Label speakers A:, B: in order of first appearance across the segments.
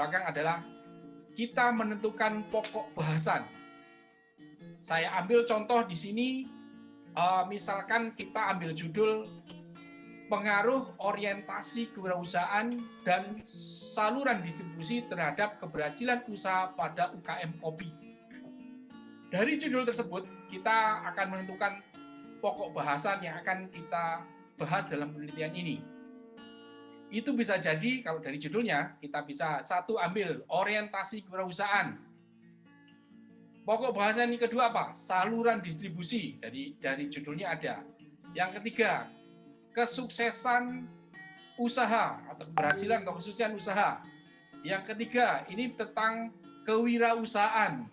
A: belakang adalah kita menentukan pokok bahasan. Saya ambil contoh di sini, misalkan kita ambil judul pengaruh orientasi kewirausahaan dan saluran distribusi terhadap keberhasilan usaha pada UKM kopi. Dari judul tersebut, kita akan menentukan pokok bahasan yang akan kita bahas dalam penelitian ini. Itu bisa jadi, kalau dari judulnya, kita bisa satu ambil orientasi kewirausahaan. Pokok bahasan yang kedua apa? Saluran distribusi, dari judulnya ada. Yang ketiga, kesuksesan usaha atau keberhasilan atau kesuksesan usaha. Yang ketiga, ini tentang kewirausahaan.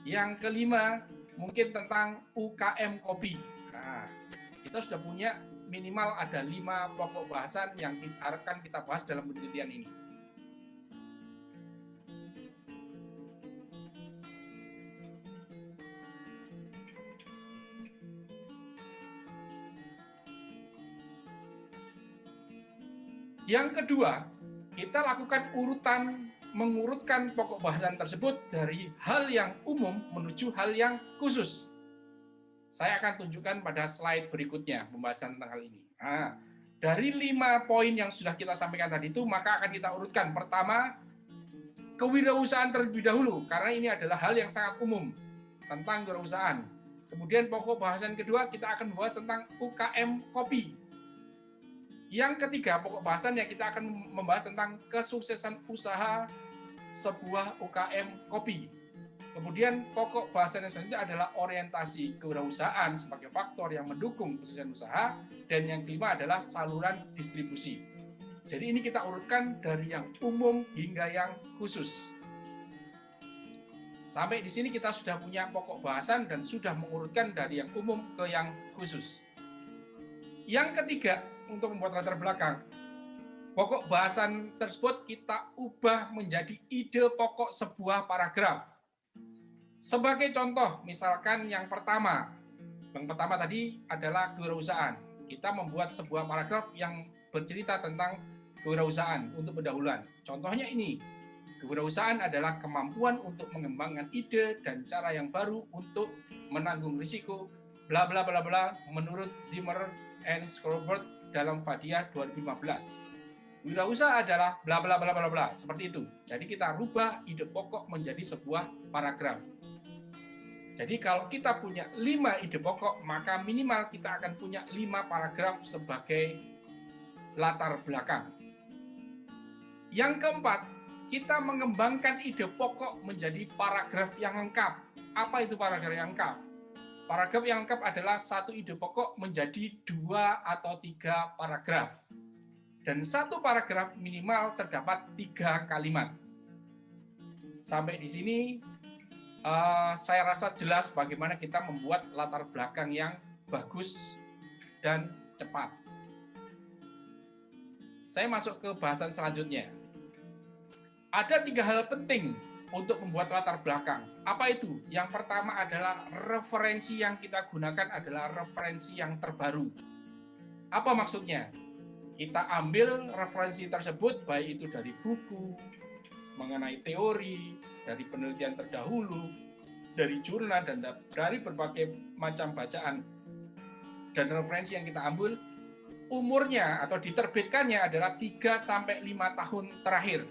A: Yang kelima, mungkin tentang UKM kopi. Nah, kita sudah punya minimal ada 5 pokok bahasan yang akan kita bahas dalam penelitian ini. Yang kedua, kita lakukan mengurutkan pokok bahasan tersebut dari hal yang umum menuju hal yang khusus. Saya akan tunjukkan pada slide berikutnya pembahasan tentang hal ini. Nah, dari 5 poin yang sudah kita sampaikan tadi itu, maka akan kita urutkan. Pertama, kewirausahaan terlebih dahulu, karena ini adalah hal yang sangat umum tentang kewirausahaan. Kemudian pokok bahasan kedua, kita akan membahas tentang UKM kopi. Yang ketiga, pokok bahasan yang kita akan membahas tentang kesuksesan usaha sebuah UKM kopi. Kemudian pokok bahasan yang selanjutnya adalah orientasi kewirausahaan sebagai faktor yang mendukung kesuksesan usaha, dan yang kelima adalah saluran distribusi. Jadi ini kita urutkan dari yang umum hingga yang khusus. Sampai di sini kita sudah punya pokok bahasan dan sudah mengurutkan dari yang umum ke yang khusus. Yang ketiga, untuk membuat latar belakang, pokok bahasan tersebut kita ubah menjadi ide pokok sebuah paragraf. Sebagai contoh, misalkan yang pertama tadi adalah kewirausahaan. Kita membuat sebuah paragraf yang bercerita tentang kewirausahaan untuk pendahuluan. Contohnya ini, kewirausahaan adalah kemampuan untuk mengembangkan ide dan cara yang baru untuk menanggung risiko, bla bla bla bla, menurut Zimmer and Scorberg dalam Fadia 2015. Wirausaha adalah bla bla bla bla bla, seperti itu. Jadi kita rubah ide pokok menjadi sebuah paragraf. Jadi kalau kita punya 5 ide pokok, maka minimal kita akan punya 5 paragraf sebagai latar belakang. Yang keempat, kita mengembangkan ide pokok menjadi paragraf yang lengkap. Apa itu paragraf yang lengkap? Paragraf yang lengkap adalah satu ide pokok menjadi 2 atau 3 paragraf. Dan satu paragraf minimal terdapat 3 kalimat. Sampai di sini saya rasa jelas bagaimana kita membuat latar belakang yang bagus dan cepat. Saya masuk ke bahasan selanjutnya. Ada 3 hal penting untuk membuat latar belakang. Apa itu? Yang pertama adalah referensi yang kita gunakan adalah referensi yang terbaru. Apa maksudnya? Kita ambil referensi tersebut, baik itu dari buku, mengenai teori, dari penelitian terdahulu, dari jurnal, dan dari berbagai macam bacaan. Dan referensi yang kita ambil, umurnya atau diterbitkannya adalah 3-5 tahun terakhir.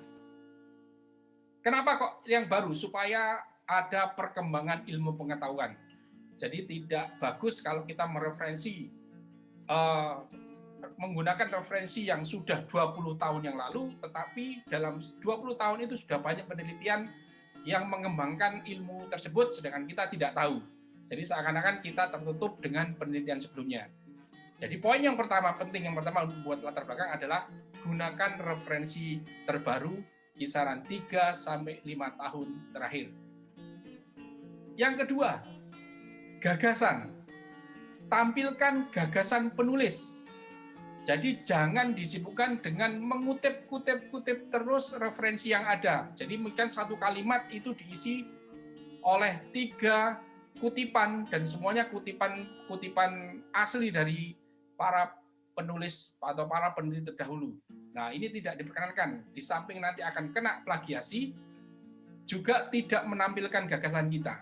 A: Kenapa kok yang baru? Supaya ada perkembangan ilmu pengetahuan. Jadi tidak bagus kalau kita menggunakan referensi yang sudah 20 tahun yang lalu, tetapi dalam 20 tahun itu sudah banyak penelitian yang mengembangkan ilmu tersebut, sedangkan kita tidak tahu. Jadi seakan-akan kita tertutup dengan penelitian sebelumnya. Jadi poin yang pertama, penting yang pertama untuk membuat latar belakang adalah gunakan referensi terbaru kisaran 3-5 tahun terakhir. Yang kedua, gagasan. Tampilkan gagasan penulis. Jadi jangan disibukkan dengan mengutip-kutip terus referensi yang ada. Jadi mungkin satu kalimat itu diisi oleh 3 kutipan dan semuanya kutipan asli dari para penulis atau para peneliti terdahulu. Nah, ini tidak diperkenankan. Di samping nanti akan kena plagiasi, juga tidak menampilkan gagasan kita.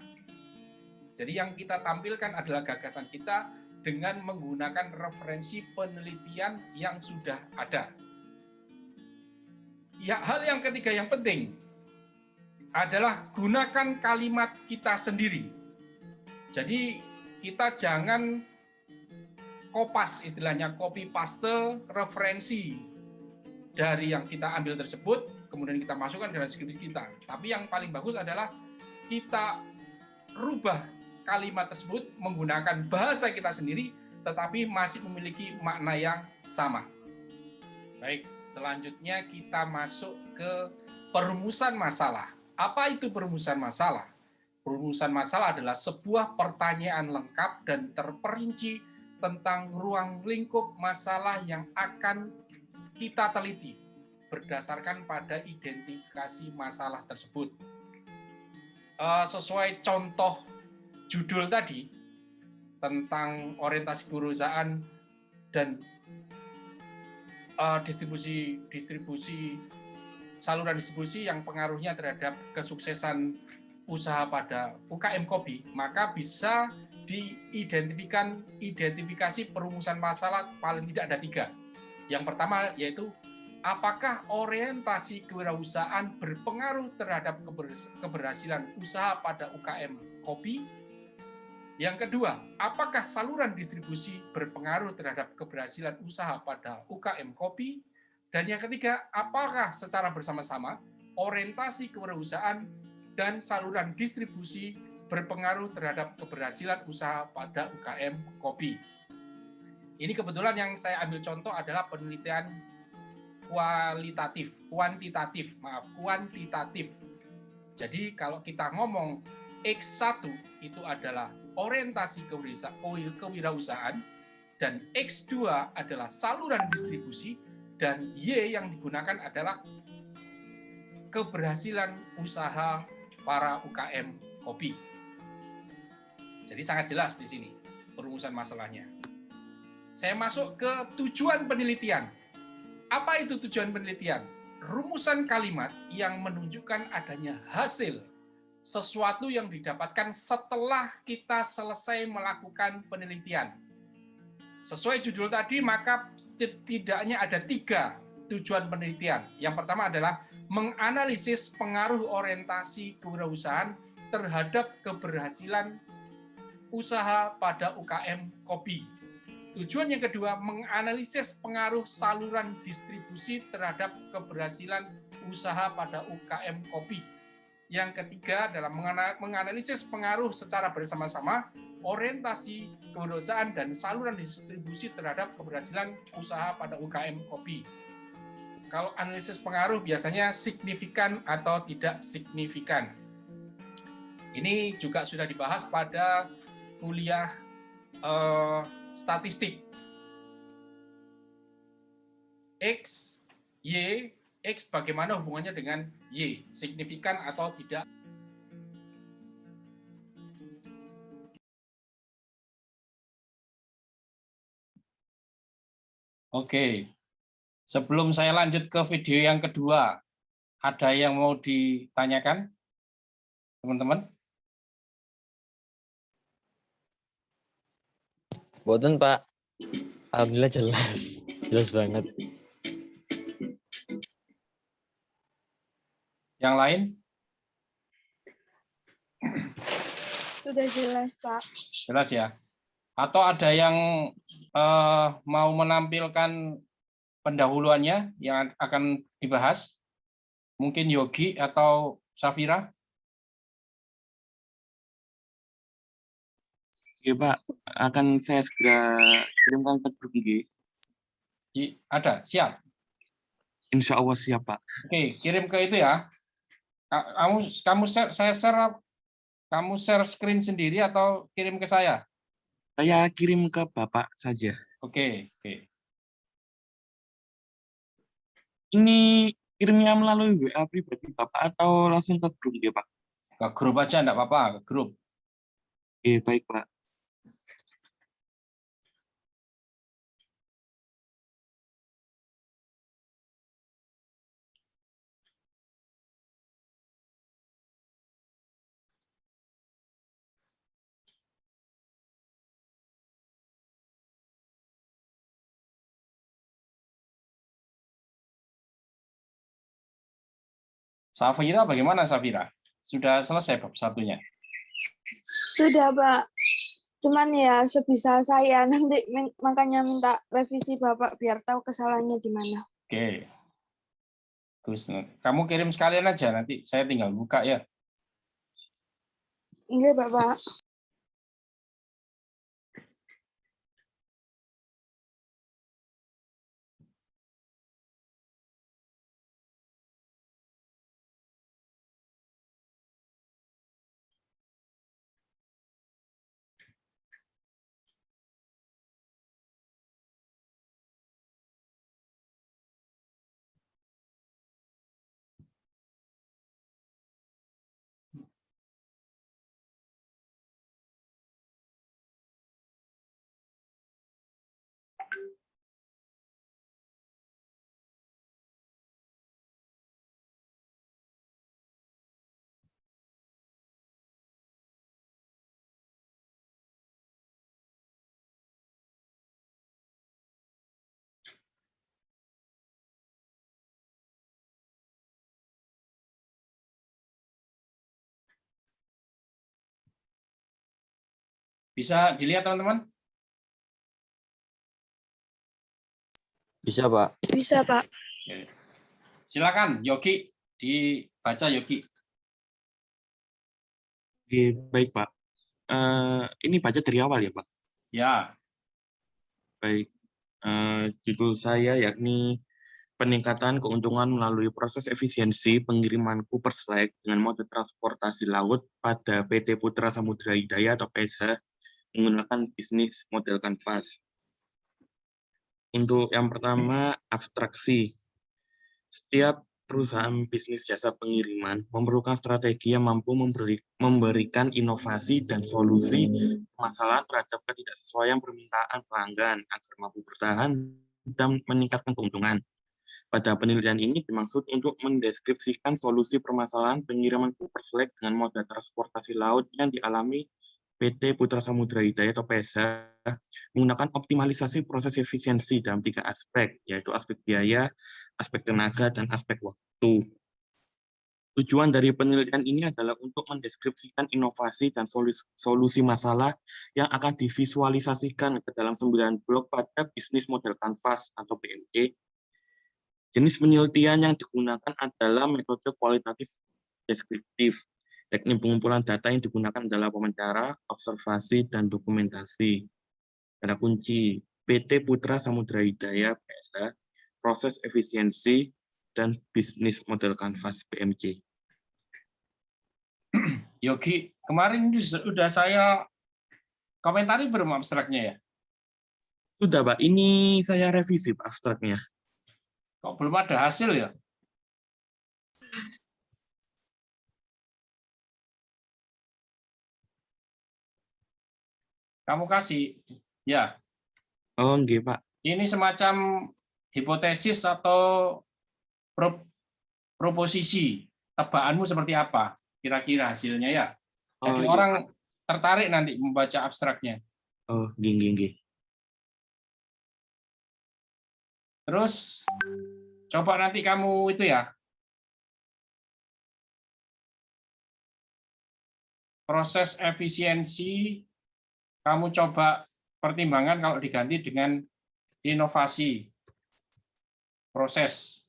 A: Jadi yang kita tampilkan adalah gagasan kita dengan menggunakan referensi penelitian yang sudah ada. Ya, hal yang ketiga yang penting adalah gunakan kalimat kita sendiri. Jadi kita jangan kopas, istilahnya copy paste referensi dari yang kita ambil tersebut, kemudian kita masukkan dalam skripsi kita. Tapi yang paling bagus adalah kita rubah kalimat tersebut menggunakan bahasa kita sendiri, tetapi masih memiliki makna yang sama. Baik, selanjutnya kita masuk ke perumusan masalah. Apa itu perumusan masalah? Perumusan masalah adalah sebuah pertanyaan lengkap dan terperinci tentang ruang lingkup masalah yang akan kita teliti berdasarkan pada identifikasi masalah tersebut. Sesuai contoh judul tadi tentang orientasi kewirausahaan dan distribusi saluran distribusi yang pengaruhnya terhadap kesuksesan usaha pada UKM Kopi, maka bisa identifikasi perumusan masalah paling tidak ada 3. Yang pertama yaitu apakah orientasi kewirausahaan berpengaruh terhadap keberhasilan usaha pada UKM Kopi? Yang kedua, apakah saluran distribusi berpengaruh terhadap keberhasilan usaha pada UKM Kopi? Dan yang ketiga, apakah secara bersama-sama orientasi kewirausahaan dan saluran distribusi berpengaruh terhadap keberhasilan usaha pada UKM Kopi? Ini kebetulan yang saya ambil contoh adalah penelitian kuantitatif. Jadi kalau kita ngomong X1 itu adalah orientasi kewirausahaan dan X2 adalah saluran distribusi dan Y yang digunakan adalah keberhasilan usaha para UKM kopi. Jadi sangat jelas di sini perumusan masalahnya. Saya masuk ke tujuan penelitian. Apa itu tujuan penelitian? Rumusan kalimat yang menunjukkan adanya hasil, sesuatu yang didapatkan setelah kita selesai melakukan penelitian. Sesuai judul tadi, maka setidaknya ada 3 tujuan penelitian. Yang pertama adalah menganalisis pengaruh orientasi kewirausahaan terhadap keberhasilan usaha pada UKM kopi. Tujuan yang kedua, menganalisis pengaruh saluran distribusi terhadap keberhasilan usaha pada UKM kopi. Yang ketiga adalah menganalisis pengaruh secara bersama-sama orientasi kewirausahaan dan saluran distribusi terhadap keberhasilan usaha pada UKM kopi. Kalau analisis pengaruh biasanya signifikan atau tidak signifikan. Ini juga sudah dibahas pada kuliah statistik. X, Y, X bagaimana hubungannya dengan Y, signifikan atau tidak? Oke, sebelum saya lanjut ke video yang kedua, ada yang mau ditanyakan, teman-teman?
B: Boten, Pak. Alhamdulillah jelas. Jelas banget.
A: Yang lain?
C: Sudah jelas, Pak.
A: Jelas ya? Atau ada yang mau menampilkan pendahuluannya yang akan dibahas? Mungkin Yogi atau Safira?
D: Iya Pak, akan saya segera kirimkan ke grup G.
A: Ada, siap.
D: Insya Allah siap Pak.
A: Oke, kirim ke itu ya. Kamu share screen sendiri atau kirim ke saya?
D: Saya kirim ke Bapak saja.
A: Oke.
D: Ini kirimnya melalui WA pribadi Bapak atau langsung ke grup G Pak?
A: Ke grup aja, enggak apa-apa, ke grup.
D: Oke, baik Pak.
A: Safira bagaimana Safira? Sudah selesai bab satunya?
C: Sudah, Pak. Cuman ya sebisa saya nanti makanya minta revisi Bapak biar tahu kesalahannya di mana.
A: Oke. Gus, kamu kirim sekalian aja nanti saya tinggal buka ya.
C: Enggak, Bapak.
A: Bisa dilihat teman-teman?
B: Bisa, Pak.
C: Bisa, Pak.
A: Oke. Silakan Yogi, dibaca Yogi.
D: Oke, baik Pak. Ini baca dari awal ya Pak.
A: Ya,
D: Baik. Judul saya yakni peningkatan keuntungan melalui proses efisiensi pengiriman Cooper Select dengan mode transportasi laut pada PT Putra Samudra Hidayah atau PSH menggunakan bisnis model kanvas. Untuk yang pertama, abstraksi. Setiap perusahaan bisnis jasa pengiriman memerlukan strategi yang mampu memberikan inovasi dan solusi permasalahan terhadap ketidaksesuaian permintaan pelanggan agar mampu bertahan dan meningkatkan keuntungan. Pada penelitian ini dimaksud untuk mendeskripsikan solusi permasalahan pengiriman Cooper Select dengan moda transportasi laut yang dialami PT Putra Samudra Hidayah atau PSH menggunakan optimalisasi proses efisiensi dalam 3 aspek, yaitu aspek biaya, aspek tenaga, dan aspek waktu. Tujuan dari penelitian ini adalah untuk mendeskripsikan inovasi dan solusi masalah yang akan divisualisasikan ke dalam 9 blok pada bisnis model kanvas atau BMC. Jenis penelitian yang digunakan adalah metode kualitatif deskriptif. Teknik pengumpulan data yang digunakan adalah wawancara, observasi, dan dokumentasi. Kata kunci PT Putra Samudra Hidayah PSH, proses efisiensi, dan bisnis model kanvas BMC.
A: Yogi, kemarin sudah saya komentari belum abstraknya ya?
D: Sudah Pak, ini saya revisi Pak abstraknya.
A: Kok belum ada hasil ya? Kamu kasih, ya.
D: Oh, enggak Pak.
A: Ini semacam hipotesis atau proposisi. Tebakanmu seperti apa? Kira-kira hasilnya ya. Jadi
D: Oh, iya.
A: orang tertarik nanti membaca abstraknya.
D: Oh, enggak.
A: Terus coba nanti kamu itu ya, proses efisiensi kamu coba pertimbangan kalau diganti dengan inovasi proses.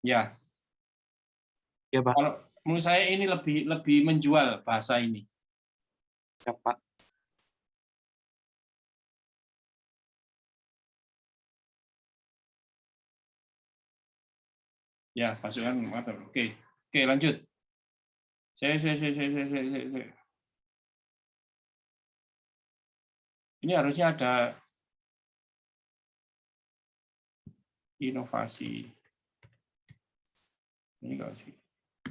A: Ya,
D: Ya Pak.
A: kalau menurut saya ini lebih menjual bahasa ini.
D: Ya Pak.
A: Ya, pasukan motor. Oke, lanjut. Saya. Ini harusnya ada inovasi. Ini enggak sih.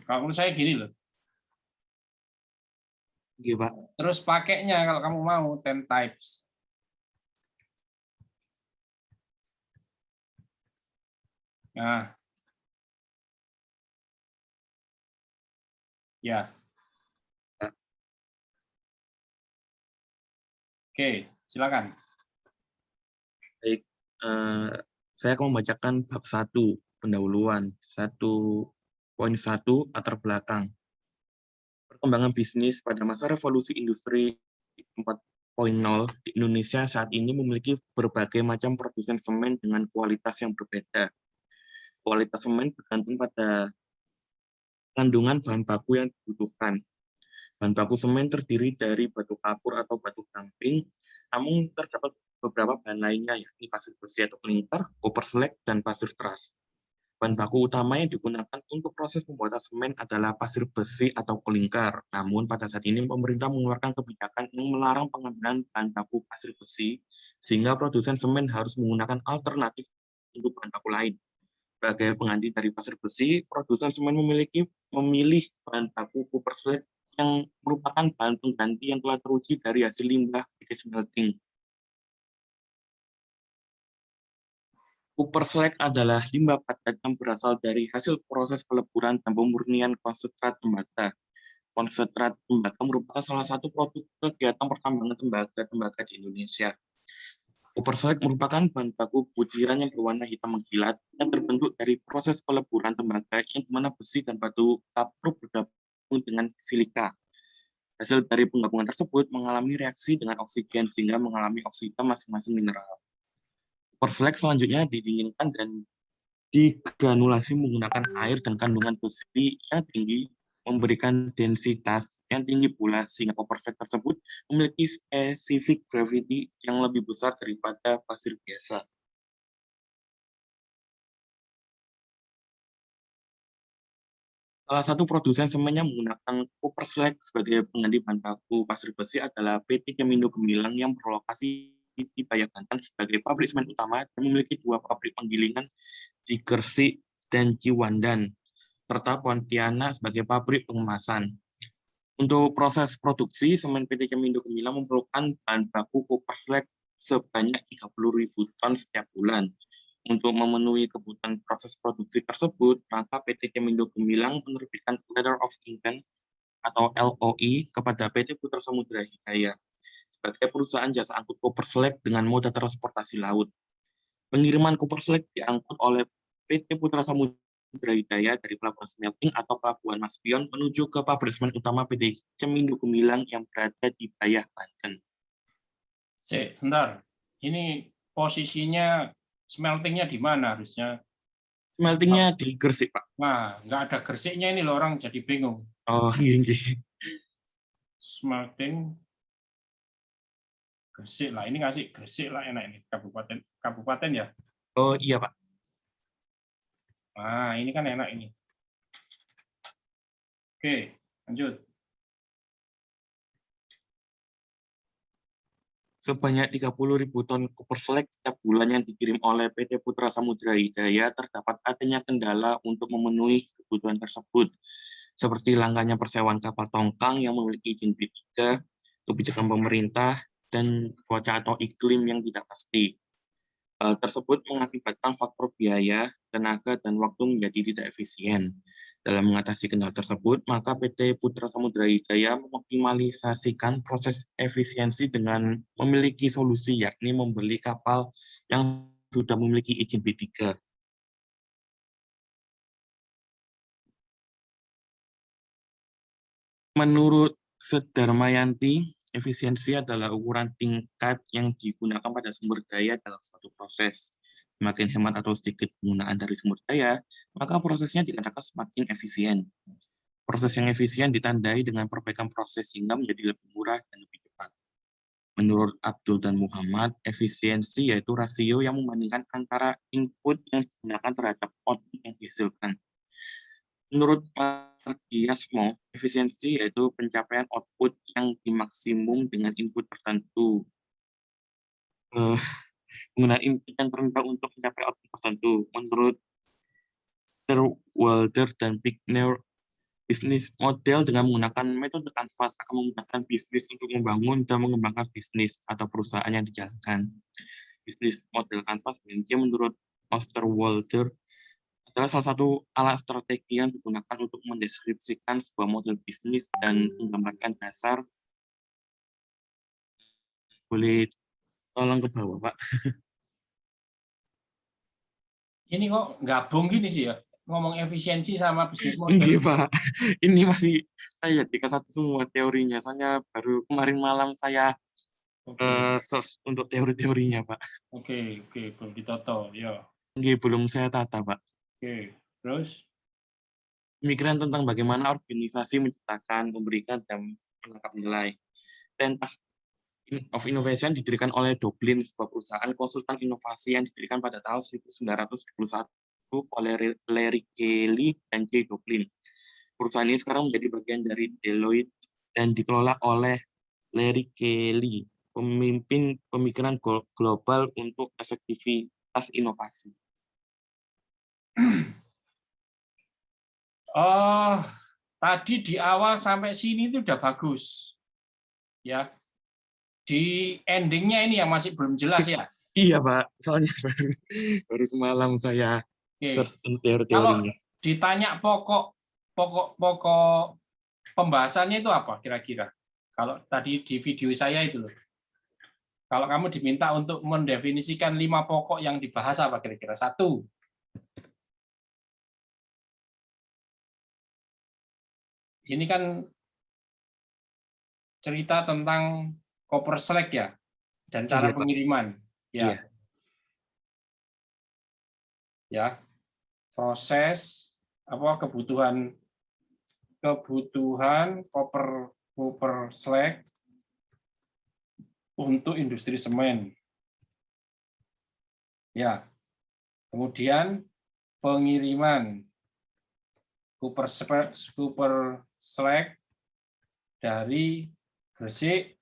A: Kalau menurut saya gini loh.
D: Iya, Pak.
A: Terus pakainya kalau kamu mau 10 types. Nah. Ya. Oke, silakan.
D: Baik. Saya akan membacakan bab 1, pendahuluan, 1.1, latar belakang. Perkembangan bisnis pada masa revolusi industri 4.0 di Indonesia saat ini memiliki berbagai macam produsen semen dengan kualitas yang berbeda. Kualitas semen bergantung pada kandungan bahan baku yang dibutuhkan. Bahan baku semen terdiri dari batu kapur atau batu gamping, namun terdapat beberapa bahan lainnya, yakni pasir besi atau klinker, koper slag, dan pasir teras. Bahan baku utama yang digunakan untuk proses pembuatan semen adalah pasir besi atau klinker. Namun pada saat ini pemerintah mengeluarkan kebijakan yang melarang pengambilan bahan baku pasir besi, sehingga produsen semen harus menggunakan alternatif untuk bahan baku lain. Sebagai pengganti dari pasir besi, produsen semen memilih bahan baku koper slag yang merupakan bahan pengganti yang telah teruji dari hasil limbah proses smelting. Copper slag adalah limbah padat yang berasal dari hasil proses peleburan dan pemurnian konsentrat tembaga. Konsentrat tembaga merupakan salah satu produk kegiatan pertambangan tembaga di Indonesia. Copper slag merupakan bahan baku butiran yang berwarna hitam mengkilat yang terbentuk dari proses peleburan tembaga yang dimana besi dan batu kapur bergabung dengan silika. Hasil dari penggabungan tersebut mengalami reaksi dengan oksigen sehingga mengalami oksida masing-masing mineral. Copper slag selanjutnya didinginkan dan digranulasi menggunakan air dan kandungan besi yang tinggi memberikan densitas yang tinggi pula sehingga copper slag tersebut memiliki specific gravity yang lebih besar daripada pasir biasa. Salah satu produsen semen yang menggunakan copper slag sebagai pengganti bahan baku pasir besi adalah PT Cemindo Gemilang yang berlokasi di Bayangkara sebagai pabrik semen utama dan memiliki 2 pabrik penggilingan di Gresik dan Ciwandan, serta Pontianak sebagai pabrik pengemasan. Untuk proses produksi, semen PT Cemindo Gemilang memerlukan bahan baku copper slag sebanyak 30.000 ton setiap bulan. Untuk memenuhi kebutuhan proses produksi tersebut, maka PT Cemindo Gemilang menerbitkan Letter of Intent atau LOI kepada PT Putra Samudra Hidayah sebagai perusahaan jasa angkut copper slag dengan moda transportasi laut. Pengiriman copper slag diangkut oleh PT Putra Samudra Hidayah dari pelabuhan smelting atau pelabuhan Mas Pion menuju ke pabrik semen utama PT Cemindo Gemilang yang berada di Bayah, Banten.
A: Bentar, ini posisinya smeltingnya di mana harusnya?
D: Smeltingnya di Gresik, Pak.
A: Nah, nggak ada Gresiknya ini loh, orang jadi bingung.
D: Oh, iya.
A: Smelting Gresik lah, ini ngasih Gresik lah, enak ini kabupaten ya.
D: Oh iya, Pak.
A: Nah, ini kan enak ini. Oke, lanjut.
D: Sebanyak 30.000 ton copper slag setiap bulan yang dikirim oleh PT Putra Samudra Hidayah terdapat adanya kendala untuk memenuhi kebutuhan tersebut, seperti langkanya persewaan kapal tongkang yang memiliki izin B3, kebijakan pemerintah, dan cuaca atau iklim yang tidak pasti. Hal tersebut mengakibatkan faktor biaya, tenaga, dan waktu menjadi tidak efisien. Dalam mengatasi kendala tersebut, maka PT Putra Samudra Hidayah mengoptimalisasikan proses efisiensi dengan memiliki solusi, yakni membeli kapal yang sudah memiliki izin B3. Menurut Sedarmayanti, efisiensi adalah ukuran tingkat yang digunakan pada sumber daya dalam suatu proses. Semakin hemat atau sedikit penggunaan dari sumber daya, maka prosesnya dikatakan semakin efisien. Proses yang efisien ditandai dengan perbaikan proses sehingga menjadi lebih murah dan lebih cepat. Menurut Abdul dan Muhammad, efisiensi yaitu rasio yang membandingkan antara input yang digunakan terhadap output yang dihasilkan. Menurut Margiasmo, efisiensi yaitu pencapaian output yang dimaksimum dengan input tertentu. Penggunaan input yang terendah untuk mencapai output tertentu. Menurut Walder dan Bicknell, bisnis model dengan menggunakan metode kanvas akan memudahkan bisnis untuk membangun dan mengembangkan bisnis atau perusahaan yang dijalankan. Bisnis model kanvas menurut Osterwalder adalah salah satu alat strategi yang digunakan untuk mendeskripsikan sebuah model bisnis dan menggambarkan dasar. Boleh tolong ke bawah, Pak.
A: Ini kok gabung gini sih ya, ngomong efisiensi sama bisnis
D: Enggak,
A: model.
D: Pak. Ini masih saya jadikan satu semua teorinya. Soalnya baru kemarin malam saya
A: Oke,
D: search untuk teori-teorinya, Pak.
A: oke, belum ditoto, ya.
D: Enggak, belum saya tata, Pak.
A: Oke, terus,
D: Pemikiran tentang bagaimana organisasi menciptakan, memberikan, dan menangkap nilai. Pentas of Innovation didirikan oleh Dublin, sebuah perusahaan konsultan inovasi yang didirikan pada tahun 1971 oleh Larry Kelly dan Jay Dublin. Perusahaan ini sekarang menjadi bagian dari Deloitte dan dikelola oleh Larry Kelly, pemimpin pemikiran global untuk efektivitas inovasi.
A: oh, tadi di awal sampai sini itu udah bagus, ya. Di endingnya ini yang masih belum jelas ya.
D: Iya, Pak. Soalnya baru semalam saya
A: Oke,
D: search
A: kalau
D: teori-teorinya.
A: ditanya pokok pembahasannya itu apa kira-kira? Kalau tadi di video saya itu loh. Kalau kamu diminta untuk mendefinisikan 5 pokok yang dibahas apa kira-kira? 1. Ini kan cerita tentang copper select ya dan cara
D: Iya, Pak.
A: pengiriman.
D: Iya.
A: Ya. Proses kebutuhan copper select untuk industri semen. Ya. Kemudian pengiriman copper select dari Gresik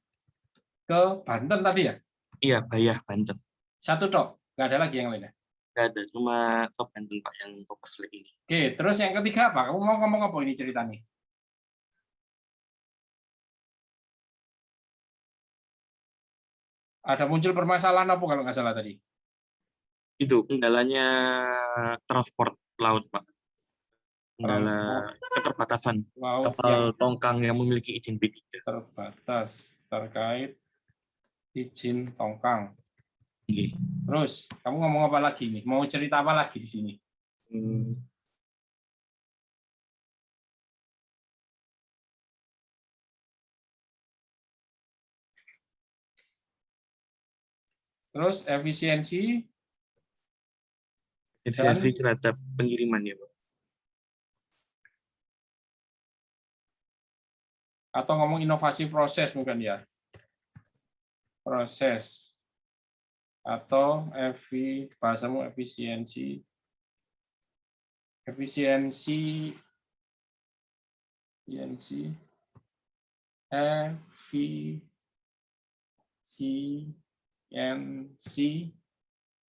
A: ke Banten tadi ya?
D: Iya, Bayah, Banten.
A: 1 tok, nggak ada lagi yang lainnya.
D: Nggak ada, cuma ke Banten, Pak, yang Copper Select ini.
A: Oke, terus yang ketiga apa? Kamu mau ngomong apa ini ceritanya? Ada muncul permasalahan apa kalau nggak salah tadi?
D: Itu kendalanya transport laut, Pak. Kendala
A: Transport
D: keterbatasan
A: laut
D: kapal
A: yang
D: tongkang yang memiliki izin B3.
A: terbatas terkait izin tongkang.
D: Iya.
A: Terus, kamu ngomong apa lagi nih? Mau cerita apa lagi di sini? Terus efisiensi
D: Efisiensi terhadap pengiriman, ya, Pak.
A: atau ngomong inovasi proses mungkin ya. Proses atau bahasamu efisiensi efisiensi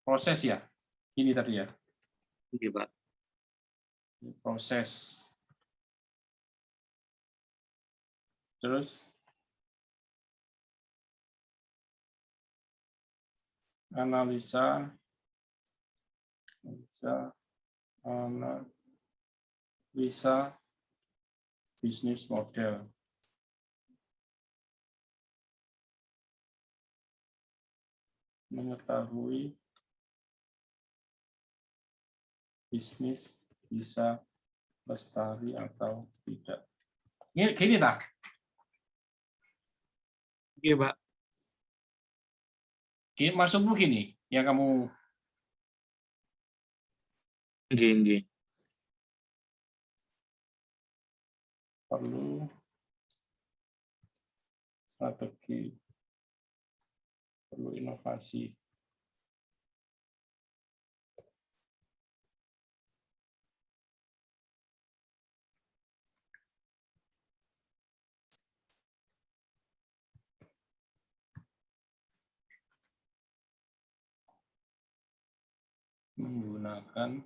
A: proses ya. Ini tadi ya.
D: Iya, Pak.
A: Proses. Terus analisa bisnis model. Mengetahui bisnis bisa lestari atau tidak. Gini tak?
D: Iya, Pak.
A: Maksudmu gini, yang kamu
D: Iya.
A: perlu strategi, perlu inovasi. Menggunakan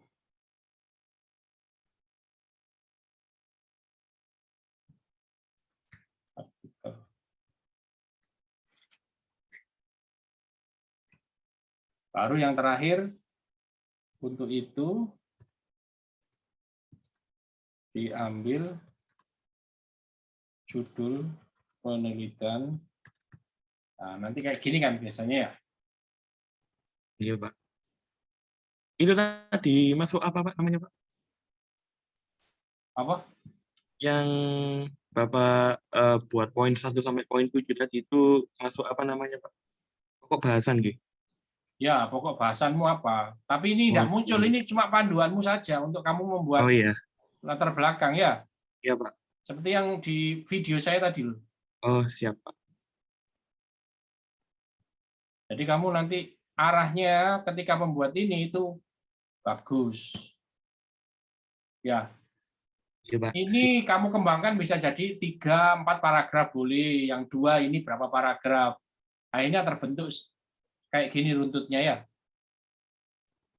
A: artikel. Baru yang terakhir, untuk itu diambil judul penelitian. Nah, nanti kayak gini kan biasanya ya.
D: Iya, Pak. Itu tadi masuk apa Pak namanya Pak?
A: Apa?
D: Yang Bapak buat poin 1 sampai poin 7 tadi itu masuk apa namanya Pak? Pokok bahasan gitu.
A: Ya, pokok bahasanmu apa? Tapi ini
D: Oh,
A: tidak muncul,
D: iya.
A: ini cuma panduanmu saja untuk kamu
D: Oh
A: membuat
D: iya,
A: latar belakang ya.
D: iya Pak.
A: Seperti yang di video saya tadi loh.
D: Oh siap Pak.
A: Jadi kamu nanti arahnya ketika membuat ini itu bagus. Ya,
D: Iya Pak.
A: ini kamu kembangkan bisa jadi 3-4 paragraf boleh, yang 2 ini berapa paragraf. Akhirnya terbentuk kayak gini runtutnya ya.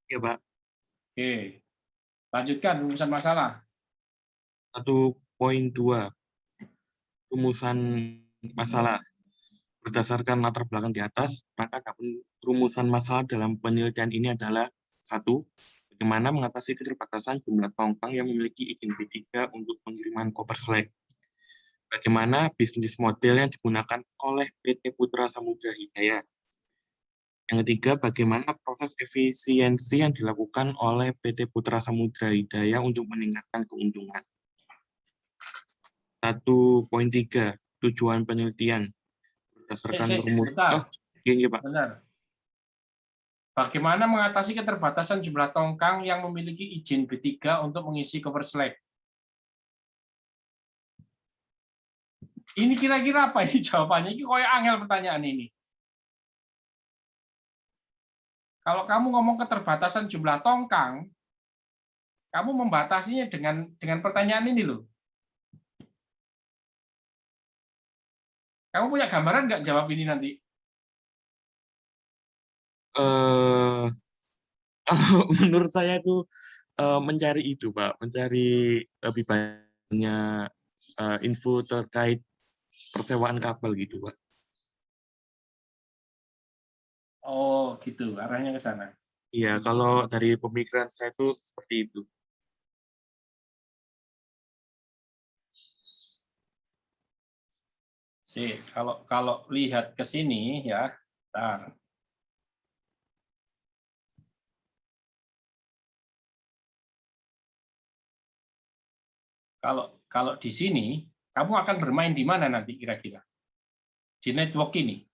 D: Iya Pak.
A: Oke, lanjutkan rumusan masalah.
D: 1.2 rumusan masalah. Berdasarkan latar belakang di atas, maka rumusan masalah dalam penelitian ini adalah 1. Bagaimana mengatasi keterbatasan jumlah tongkang yang memiliki izin B3 untuk pengiriman koper selek. Bagaimana bisnis model yang digunakan oleh PT Putra Samudra Hidayah. Yang ketiga, bagaimana proses efisiensi yang dilakukan oleh PT Putra Samudra Hidayah untuk meningkatkan keuntungan. 1.3 tujuan penelitian. Berdasarkan rumus.
A: Sebentar.
D: Gini Pak.
A: Benar. Bagaimana mengatasi keterbatasan jumlah tongkang yang memiliki izin B3 untuk mengisi cover slack? Ini kira-kira apa ini jawabannya? Ini kayak angel pertanyaan ini. Kalau kamu ngomong keterbatasan jumlah tongkang, kamu membatasinya dengan pertanyaan ini loh. Kamu punya gambaran nggak jawab ini nanti?
D: Menurut saya itu mencari itu Pak, mencari lebih banyak info terkait persewaan kabel gitu Pak.
A: Oh gitu, arahnya ke sana.
D: Iya, kalau dari pemikiran saya itu seperti itu.
A: Sih, kalau lihat ke sini ya, bentar. Kalau di sini, kamu akan bermain di mana nanti kira-kira? Di network ini.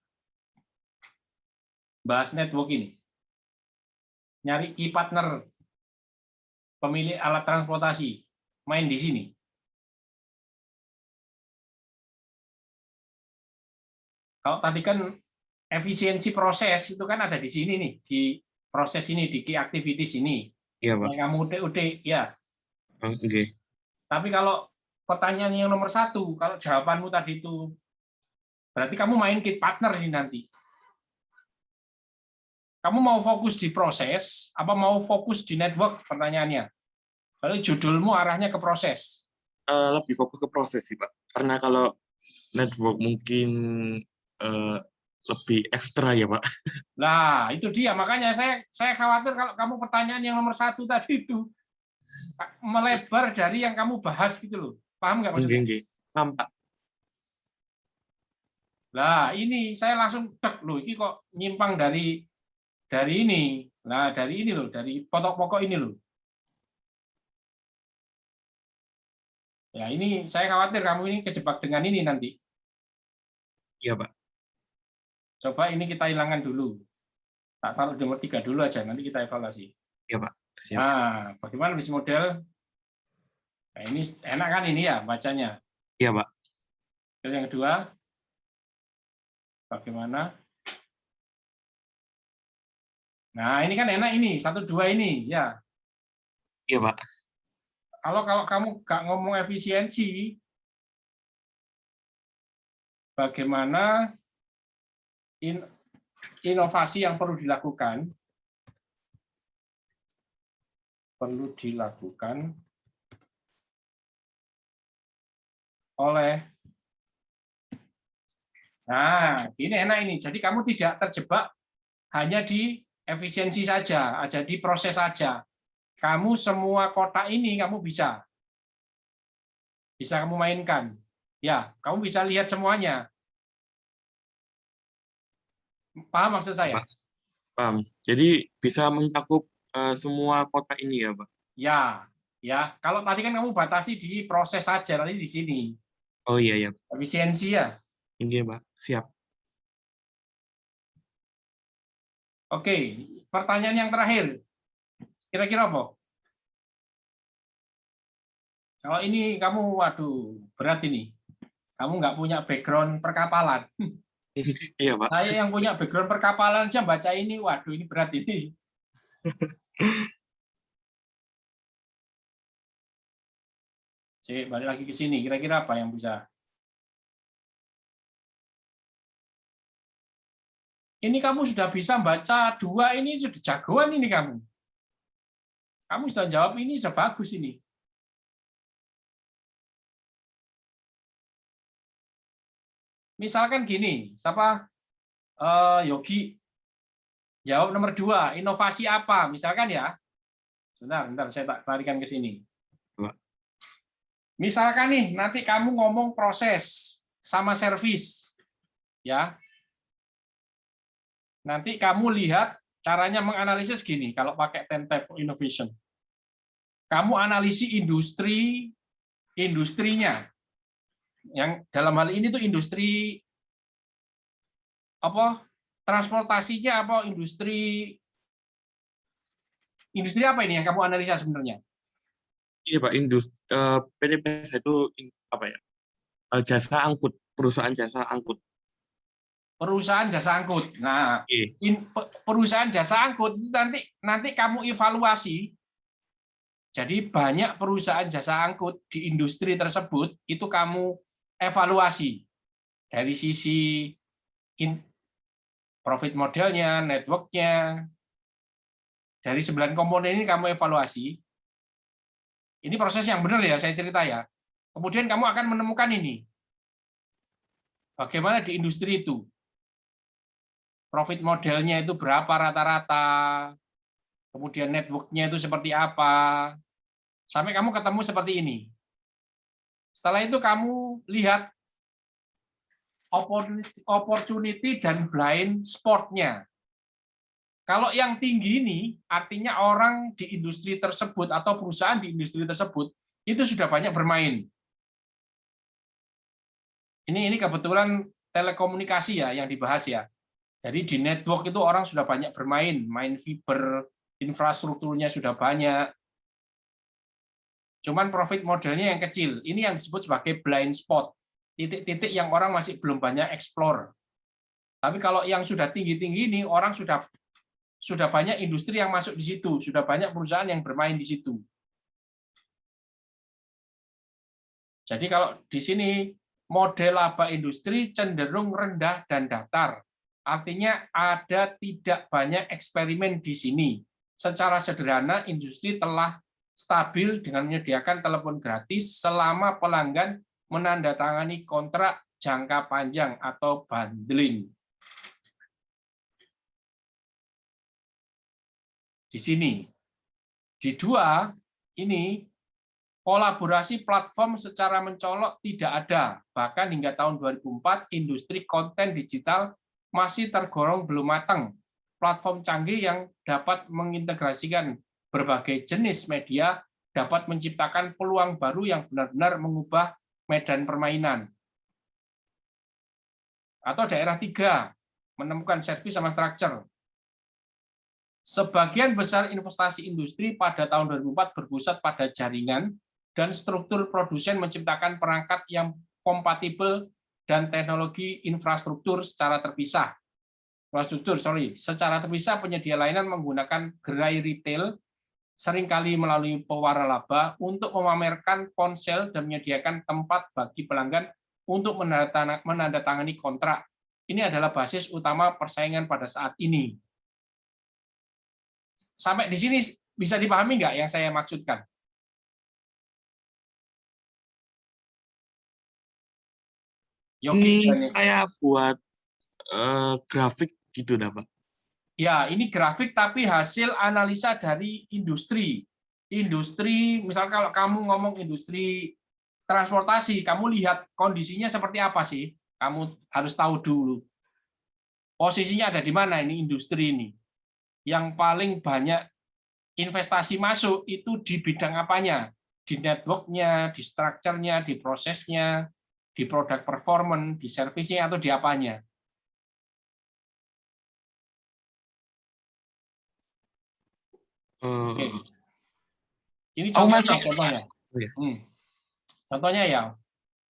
A: Bahas network ini. Nyari e-partner pemilik alat transportasi. Main di sini. Kalau tadi kan efisiensi proses itu kan ada di sini nih, di proses ini, di key activities ini.
D: Iya Pak.
A: Yang kamu udah, ya.
D: Oke.
A: Tapi kalau pertanyaan yang nomor 1, kalau jawabanmu tadi itu, berarti kamu main key partner ini nanti. Kamu mau fokus di proses, apa mau fokus di network pertanyaannya? Kalau judulmu arahnya ke proses.
D: Lebih fokus ke proses sih Pak. Karena kalau network mungkin lebih ekstra ya Pak.
A: Nah, itu dia. Makanya saya khawatir kalau kamu pertanyaan yang nomor 1 tadi itu melebar dari yang kamu bahas gitu loh. Paham nggak maksudnya?
D: Oke. Paham Pak.
A: Nah, ini saya langsung cek loh. Ini kok nyimpang dari ini. Nah, dari ini loh, dari pokok-pokok ini loh. Ya, ini saya khawatir kamu ini kejebak dengan ini nanti.
D: Iya Pak.
A: Coba ini kita hilangkan dulu. Tak taruh nomor 3 dulu aja, nanti kita evaluasi.
D: Iya Pak. Siap.
A: Nah, bagaimana bisnis model? Nah, ini enak kan ini ya bacanya.
D: Iya Pak.
A: Terus yang kedua, bagaimana? Nah, ini kan enak ini, 1, 2 ini, ya.
D: Iya Pak.
A: Kalau kamu nggak ngomong efisiensi, bagaimana inovasi yang perlu dilakukan oleh. Nah, ini enak ini. Jadi kamu tidak terjebak hanya di efisiensi saja, ada di proses saja. Kamu semua kotak ini kamu bisa kamu mainkan. Ya, kamu bisa lihat semuanya. Paham maksud saya?
D: Paham. Jadi bisa mencakup semua kota ini ya, Pak?
A: Ya. Kalau tadi kan kamu batasi di proses saja, tadi di sini.
D: Oh iya ya,
A: Efisiensi ya.
D: ini Pak, siap.
A: Oke, pertanyaan yang terakhir. Kira-kira apa? Kalau ini kamu, waduh, berat ini. Kamu nggak punya background perkapalan.
D: Iya Pak.
A: Saya yang punya background perkapalan aja baca ini, waduh, ini berat ini. Balik lagi ke sini. Kira-kira apa yang bisa? Ini kamu sudah bisa baca 2, ini sudah jagoan ini kamu. Kamu sudah jawab ini sudah bagus ini. Misalkan gini, siapa? Yogi. Jawab nomor 2, inovasi apa? Misalkan ya. Bentar, saya tak tarikan ke sini. Misalkan nih, nanti kamu ngomong proses sama servis. Ya. Nanti kamu lihat caranya menganalisis gini, kalau pakai 10 type of innovation. Kamu analisis industrinya. Yang dalam hal ini tuh industri apa? Transportasinya apa? Industri apa ini yang kamu analisa sebenarnya?
D: Iya Pak, PTPS itu apa ya? Jasa angkut, perusahaan jasa angkut.
A: Perusahaan jasa angkut. Nah, perusahaan jasa angkut itu nanti kamu evaluasi. Jadi banyak perusahaan jasa angkut di industri tersebut itu kamu evaluasi dari sisi profit modelnya, networknya, dari 9 komponen ini kamu evaluasi. Ini proses yang benar ya, saya cerita ya. Kemudian kamu akan menemukan ini. Bagaimana di industri itu? Profit modelnya itu berapa rata-rata? Kemudian networknya itu seperti apa? Sampai kamu ketemu seperti ini. Setelah itu kamu lihat opportunity dan blind spot-nya. Kalau yang tinggi ini, artinya orang di industri tersebut atau perusahaan di industri tersebut itu sudah banyak bermain. Ini kebetulan telekomunikasi ya yang dibahas ya. Jadi di network itu orang sudah banyak bermain, main fiber, infrastrukturnya sudah banyak. Cuman profit modelnya yang kecil. Ini yang disebut sebagai blind spot. Titik-titik yang orang masih belum banyak explore. Tapi kalau yang sudah tinggi-tinggi ini, orang sudah banyak industri yang masuk di situ, sudah banyak perusahaan yang bermain di situ. Jadi kalau di sini model laba industri cenderung rendah dan datar. Artinya ada tidak banyak eksperimen di sini. Secara sederhana, industri telah stabil dengan menyediakan telepon gratis selama pelanggan menandatangani kontrak jangka panjang atau bundling. Di sini. Di 2, ini kolaborasi platform secara mencolok tidak ada. Bahkan hingga tahun 2004, industri konten digital masih tergolong belum matang. Platform canggih yang dapat mengintegrasikan berbagai jenis media dapat menciptakan peluang baru yang benar-benar mengubah medan permainan. Atau daerah 3, menemukan service sama structure. Sebagian besar investasi industri pada tahun 2004 berpusat pada jaringan dan struktur produsen menciptakan perangkat yang kompatibel dan teknologi infrastruktur secara terpisah. Secara terpisah penyedia layanan menggunakan gerai retail seringkali melalui pewaralaba untuk memamerkan ponsel dan menyediakan tempat bagi pelanggan untuk menandatangani kontrak. Ini adalah basis utama persaingan pada saat ini. Sampai di sini bisa dipahami nggak yang saya maksudkan? Yogi,
D: Ini saya buat grafik gitu dah Pak.
A: Ya, ini grafik tapi hasil analisa dari industri. Industri, misal kalau kamu ngomong industri transportasi, kamu lihat kondisinya seperti apa sih? Kamu harus tahu dulu. Posisinya ada di mana ini industri ini? Yang paling banyak investasi masuk itu di bidang apanya? Di network-nya, di structure-nya, di prosesnya, di product performance, di service-nya, atau di apanya? Oke. Ini contohnya. Contohnya ya,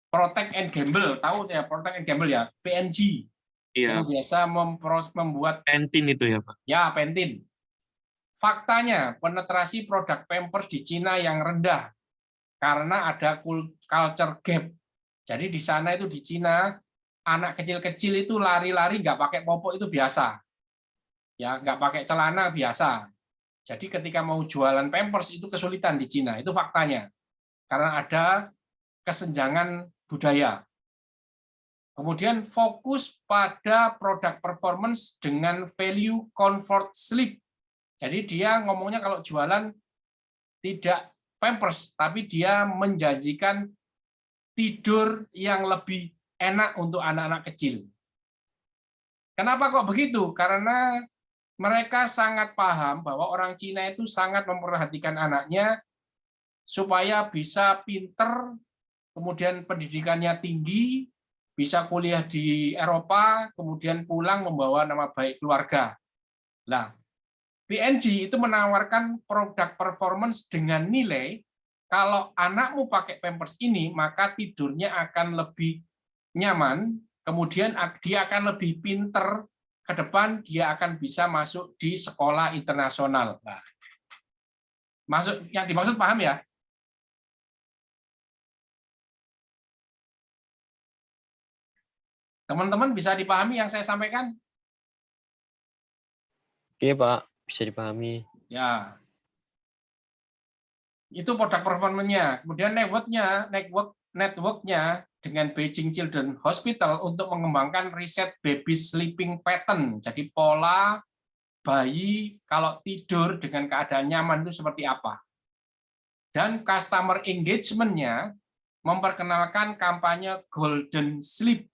A: Protect and Gamble, tahu ya Protect and Gamble ya, PNG.
D: Iya.
A: Yang biasa membuat
D: Pentin itu ya, Pak?
A: Ya, Pentin. Faktanya, penetrasi produk Pampers di Cina yang rendah karena ada culture gap. Jadi di sana itu di Cina, anak kecil-kecil itu lari-lari nggak pakai popok itu biasa. Ya, nggak pakai celana biasa. Jadi ketika mau jualan Pampers itu kesulitan di Cina, itu faktanya. Karena ada kesenjangan budaya. Kemudian fokus pada produk performance dengan value comfort sleep. Jadi dia ngomongnya kalau jualan tidak Pampers, tapi dia menjanjikan tidur yang lebih enak untuk anak-anak kecil. Kenapa kok begitu? Karena mereka sangat paham bahwa orang Cina itu sangat memperhatikan anaknya supaya bisa pinter, kemudian pendidikannya tinggi, bisa kuliah di Eropa, kemudian pulang membawa nama baik keluarga. Nah, PNG itu menawarkan produk performance dengan nilai, kalau anakmu pakai Pampers ini, maka tidurnya akan lebih nyaman, kemudian dia akan lebih pinter, ke depan dia akan bisa masuk di sekolah internasional. Nah, yang dimaksud paham ya? Teman-teman bisa dipahami yang saya sampaikan?
B: Oke, Pak. Bisa dipahami.
A: Ya. Itu produk performance-nya. Kemudian network-nya dengan Beijing Children Hospital untuk mengembangkan riset baby sleeping pattern. Jadi pola bayi kalau tidur dengan keadaan nyaman itu seperti apa. Dan customer engagement-nya memperkenalkan kampanye Golden Sleep.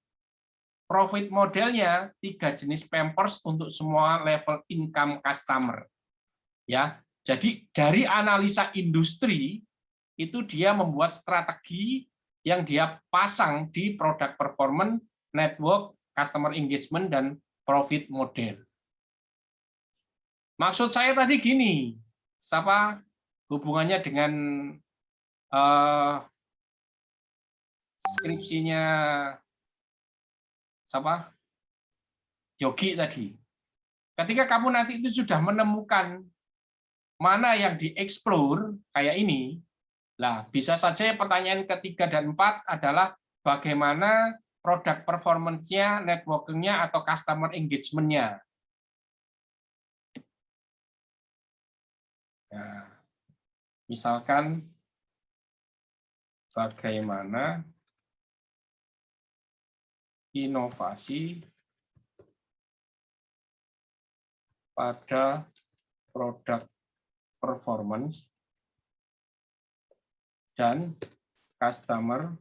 A: Profit modelnya 3 jenis Pampers untuk semua level income customer. Ya, jadi dari analisa industri itu dia membuat strategi yang dia pasang di product performance, network, customer engagement, dan profit model. Maksud saya tadi gini, hubungannya dengan skripsinya Yogi tadi. Ketika kamu nanti itu sudah menemukan mana yang dieksplor kayak ini, lah bisa saja pertanyaan ketiga dan 4 adalah bagaimana produk performance-nya, networking-nya, atau customer engagement-nya. Nah, misalkan bagaimana inovasi pada produk performance dan customer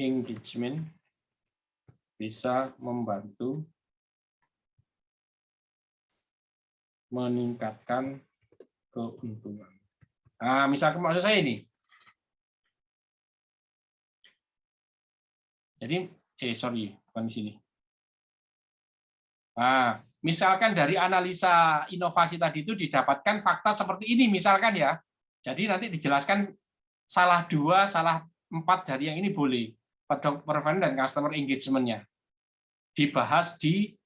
A: engagement bisa membantu meningkatkan keuntungan. Nah, misalkan maksud saya ini. Jadi, bukan di sini. Nah, misalkan dari analisa inovasi tadi itu didapatkan fakta seperti ini, misalkan ya. Jadi nanti dijelaskan salah 2, salah 4 dari yang ini boleh. Product performance dan customer engagement-nya. Dibahas di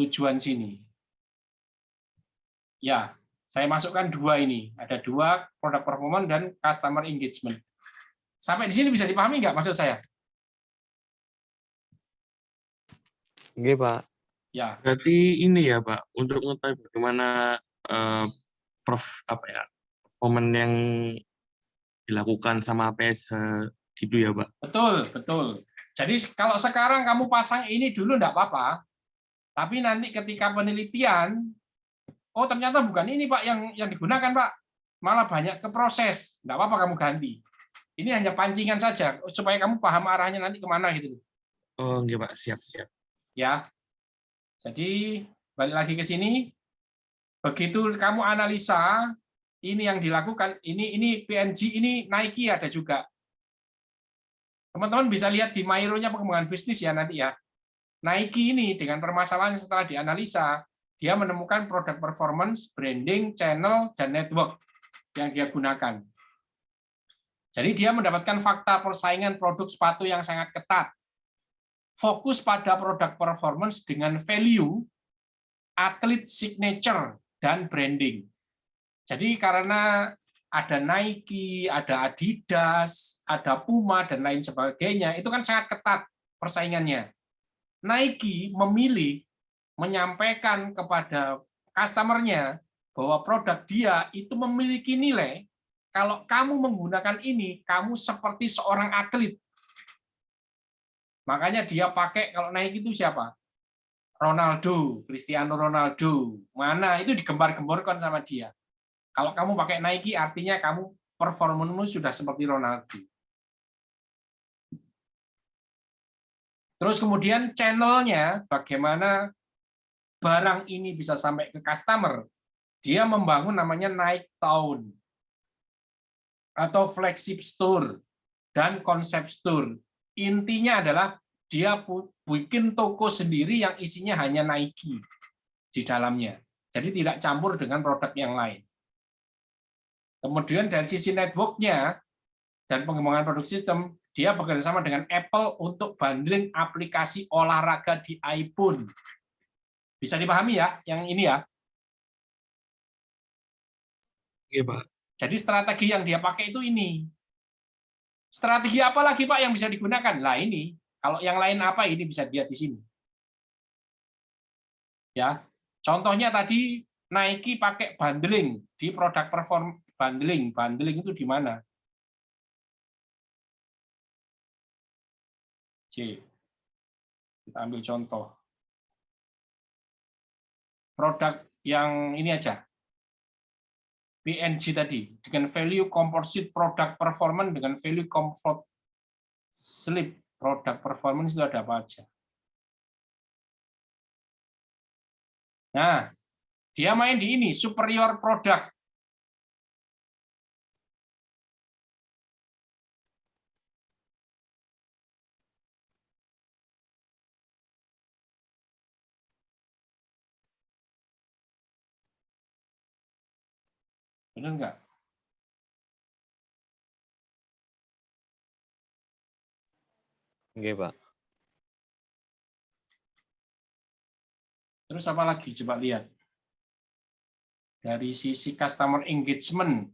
A: tujuan sini. Ya, saya masukkan 2 ini. Ada 2, product performance dan customer engagement. Sampai di sini bisa dipahami nggak maksud saya?
B: Oke, Pak.
A: Ya.
D: Berarti ini ya, Pak, untuk mengetahui bagaimana performance yang dilakukan sama PSH gitu ya, Pak?
A: Betul. Jadi kalau sekarang kamu pasang ini dulu enggak apa-apa, tapi nanti ketika penelitian, oh ternyata bukan ini Pak yang digunakan Pak, malah banyak ke proses, enggak apa-apa kamu ganti. Ini hanya pancingan saja supaya kamu paham arahnya nanti kemana gitu.
D: Oh, enggak Pak, siap.
A: Ya. Jadi balik lagi ke sini. Begitu kamu analisa, ini yang dilakukan, ini PNG, ini Nike ada juga. Teman-teman bisa lihat di Mairo-nya pengembangan bisnis ya nanti ya. Nike ini dengan permasalahan setelah dianalisa, dia menemukan produk performance, branding, channel, dan network yang dia gunakan. Jadi dia mendapatkan fakta persaingan produk sepatu yang sangat ketat. Fokus pada produk performance dengan value, atlet signature, dan branding. Jadi karena ada Nike, ada Adidas, ada Puma, dan lain sebagainya, itu kan sangat ketat persaingannya. Nike memilih menyampaikan kepada customer-nya bahwa produk dia itu memiliki nilai, kalau kamu menggunakan ini, kamu seperti seorang atlet. Makanya dia pakai, kalau Nike itu siapa? Ronaldo, Cristiano Ronaldo. Mana itu digembar-gemborkan sama dia. Kalau kamu pakai Nike, artinya kamu performamu sudah seperti Ronaldo. Terus kemudian channelnya, bagaimana barang ini bisa sampai ke customer. Dia membangun namanya Nike Town atau flagship store dan konsep store. Intinya adalah dia bikin toko sendiri yang isinya hanya Nike di dalamnya. Jadi tidak campur dengan produk yang lain. Kemudian dari sisi network-nya dan pengembangan produk sistem, dia bekerja sama dengan Apple untuk bundling aplikasi olahraga di iPhone. Bisa dipahami ya, yang ini ya?
D: Iya, Pak.
A: Jadi strategi yang dia pakai itu ini. Strategi apa lagi Pak yang bisa digunakan? Lah ini, kalau yang lain apa ini bisa dilihat di sini. Ya, contohnya tadi Nike pakai bundling di produk perform bundling. Bundling itu di mana? C. Kita ambil contoh. Produk yang ini aja. PNG tadi dengan value composite product performance dengan value comfort sleep product performance itu ada apa aja. Nah, dia main di ini superior product. Benar nggak?
B: Oke, Pak.
A: Terus apa lagi? Coba lihat. Dari sisi customer engagement,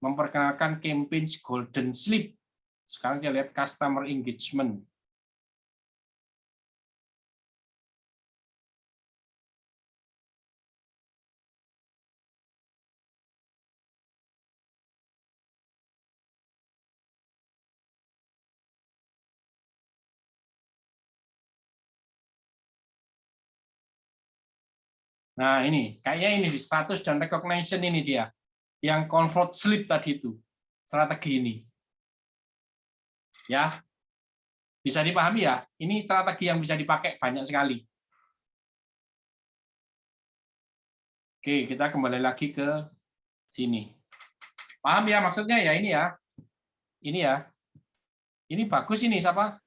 A: memperkenalkan campaign Golden Sleep. Sekarang kita lihat customer engagement. Nah, ini kayaknya ini status dan recognition ini dia. Yang comfort sleep tadi itu. Strategi ini. Ya. Bisa dipahami ya? Ini strategi yang bisa dipakai banyak sekali. Oke, kita kembali lagi ke sini. Paham ya maksudnya ya ini ya. Ini ya. Ini bagus ini siapa?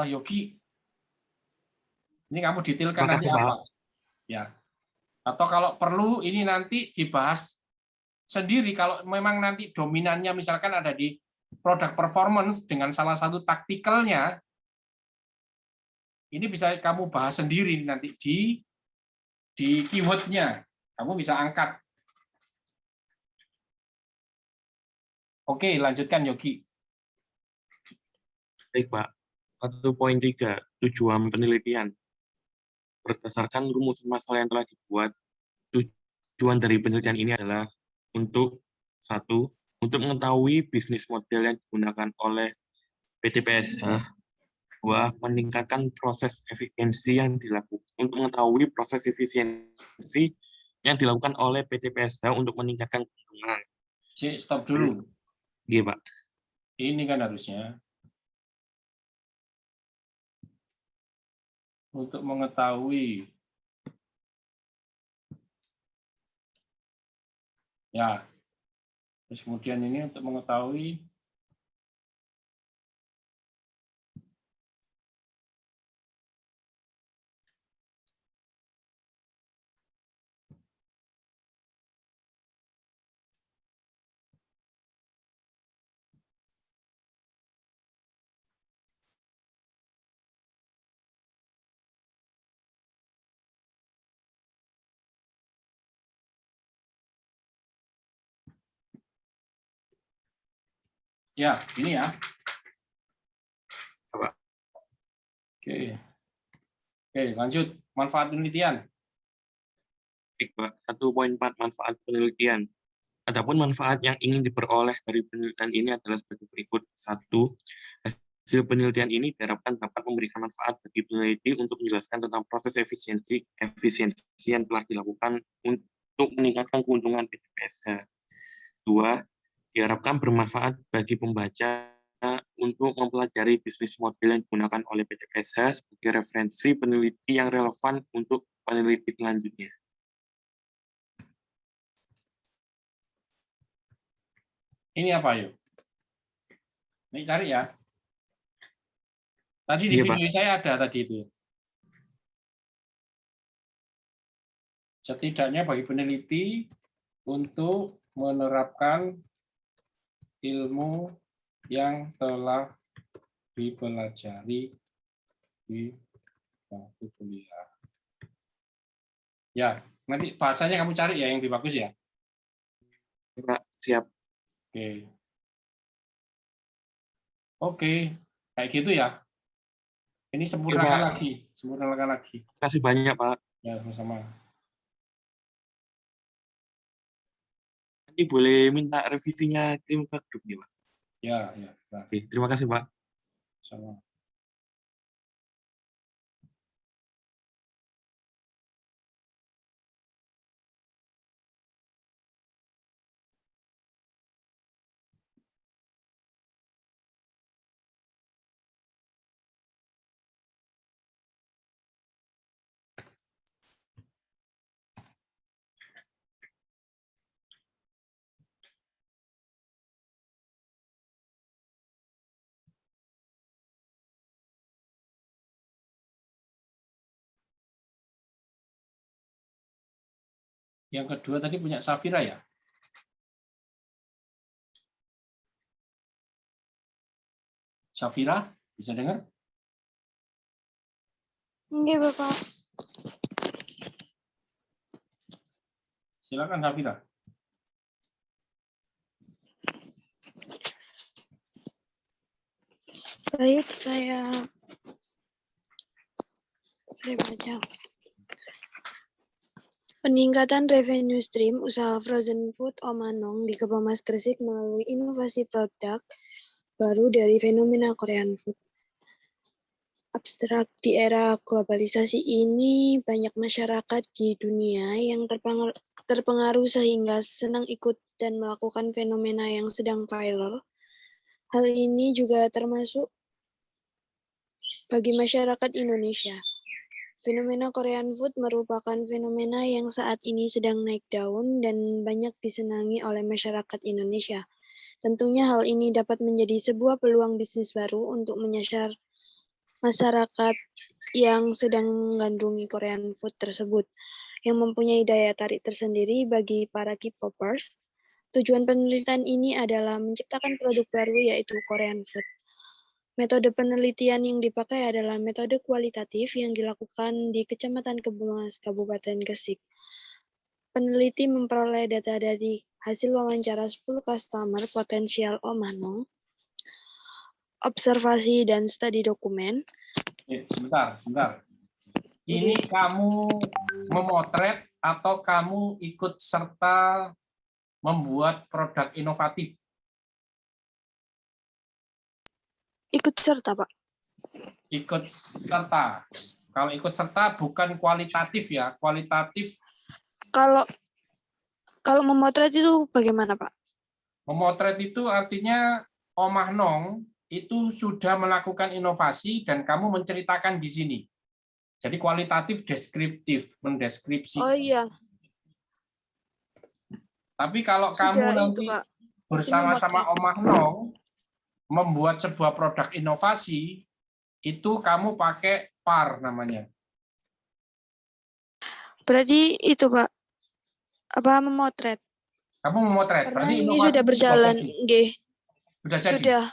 A: Yogi. Ini kamu detailkan nanti
D: Makasih, Pak.
A: apa? Ya. Atau kalau perlu ini nanti dibahas sendiri kalau memang nanti dominannya misalkan ada di produk performance dengan salah satu taktikalnya, ini bisa kamu bahas sendiri nanti di keyword-nya. Kamu bisa angkat. Oke, lanjutkan Yogi.
D: Baik, Pak. 1.3 tujuan penelitian. Berdasarkan rumus masalah yang telah dibuat, tujuan dari penelitian ini adalah untuk satu, untuk mengetahui bisnis model yang digunakan oleh PT PSH, dua, meningkatkan proses efisiensi yang dilakukan untuk mengetahui proses efisiensi yang dilakukan oleh PT PSH untuk meningkatkan keuntungan.
A: Stop dulu.
D: Iya, Pak.
A: Ini kan harusnya untuk mengetahui Ya. Terus kemudian ini untuk mengetahui ya, ini ya.
D: Pak.
A: Oke. Oke, lanjut. Manfaat penelitian.
D: Baik, Pak. 1.4 manfaat penelitian. Adapun manfaat yang ingin diperoleh dari penelitian ini adalah sebagai berikut. 1. Hasil penelitian ini diharapkan dapat memberikan manfaat bagi peneliti untuk menjelaskan tentang proses efisiensi yang telah dilakukan untuk meningkatkan keuntungan PTPSH. 2. Diharapkan bermanfaat bagi pembaca untuk mempelajari bisnis model yang digunakan oleh PTPSH sebagai referensi peneliti yang relevan untuk peneliti selanjutnya.
A: Ini apa, yuk? Ini cari ya. Tadi di
D: Iya,
A: video
D: Pak.
A: saya ada tadi itu. Setidaknya bagi peneliti untuk menerapkan ilmu yang telah dipelajari di bangku kuliah. Ya, nanti bahasanya kamu cari ya yang lebih bagus ya.
D: Pak, siap.
A: Oke. Oke, kayak gitu ya. Ini sempurnakan
D: Pak.
A: lagi, sempurnakan lagi.
D: Terima kasih banyak, Pak.
A: Ya, sama-sama.
D: Nanti boleh minta revisinya kirim ke grup ya, Pak.
A: Ya, ya. Nah,
D: Oke, terima kasih, Pak.
A: sama. Yang kedua tadi punya Safira ya? Safira, bisa dengar?
C: Enggak, Bapak.
A: Silakan Safira.
C: Baik, saya baca. Peningkatan revenue stream usaha frozen food Om Anong di Kebomas Gresik melalui inovasi produk baru dari fenomena Korean food. Abstrak, di era globalisasi ini banyak masyarakat di dunia yang terpengaruh sehingga senang ikut dan melakukan fenomena yang sedang viral. Hal ini juga termasuk bagi masyarakat Indonesia. Fenomena Korean food merupakan fenomena yang saat ini sedang naik daun dan banyak disenangi oleh masyarakat Indonesia. Tentunya hal ini dapat menjadi sebuah peluang bisnis baru untuk menyasar masyarakat yang sedang menggandrungi Korean food tersebut, yang mempunyai daya tarik tersendiri bagi para K-popers. Tujuan penelitian ini adalah menciptakan produk baru yaitu Korean food. Metode penelitian yang dipakai adalah metode kualitatif yang dilakukan di Kecamatan Kebomas, Kabupaten Gresik. Peneliti memperoleh data dari hasil wawancara 10 customer potensial Om Anong, observasi dan studi dokumen.
A: Sebentar. Ini kamu memotret atau kamu ikut serta membuat produk inovatif?
C: Ikut serta, Pak.
A: Ikut serta. Kalau ikut serta bukan kualitatif ya, kualitatif.
C: Kalau memotret itu bagaimana, Pak?
A: Memotret itu artinya Om Anong itu sudah melakukan inovasi dan kamu menceritakan di sini. Jadi kualitatif deskriptif, mendeskripsi.
C: Oh iya.
A: Tapi kalau
C: Sudah
A: kamu
C: itu,
A: nanti
C: Pak.
A: bersama-sama Omah Nong, bersama-sama Omah Nong membuat sebuah produk inovasi, itu kamu pakai PAR namanya.
C: Berarti itu, Pak. Apa memotret?
A: Kamu memotret.
C: Karena
A: Berarti
C: ini
A: inovasi
C: sudah
A: itu
C: berjalan,
A: jadi.
C: nggih.
A: Sudah jadi.
C: Sudah,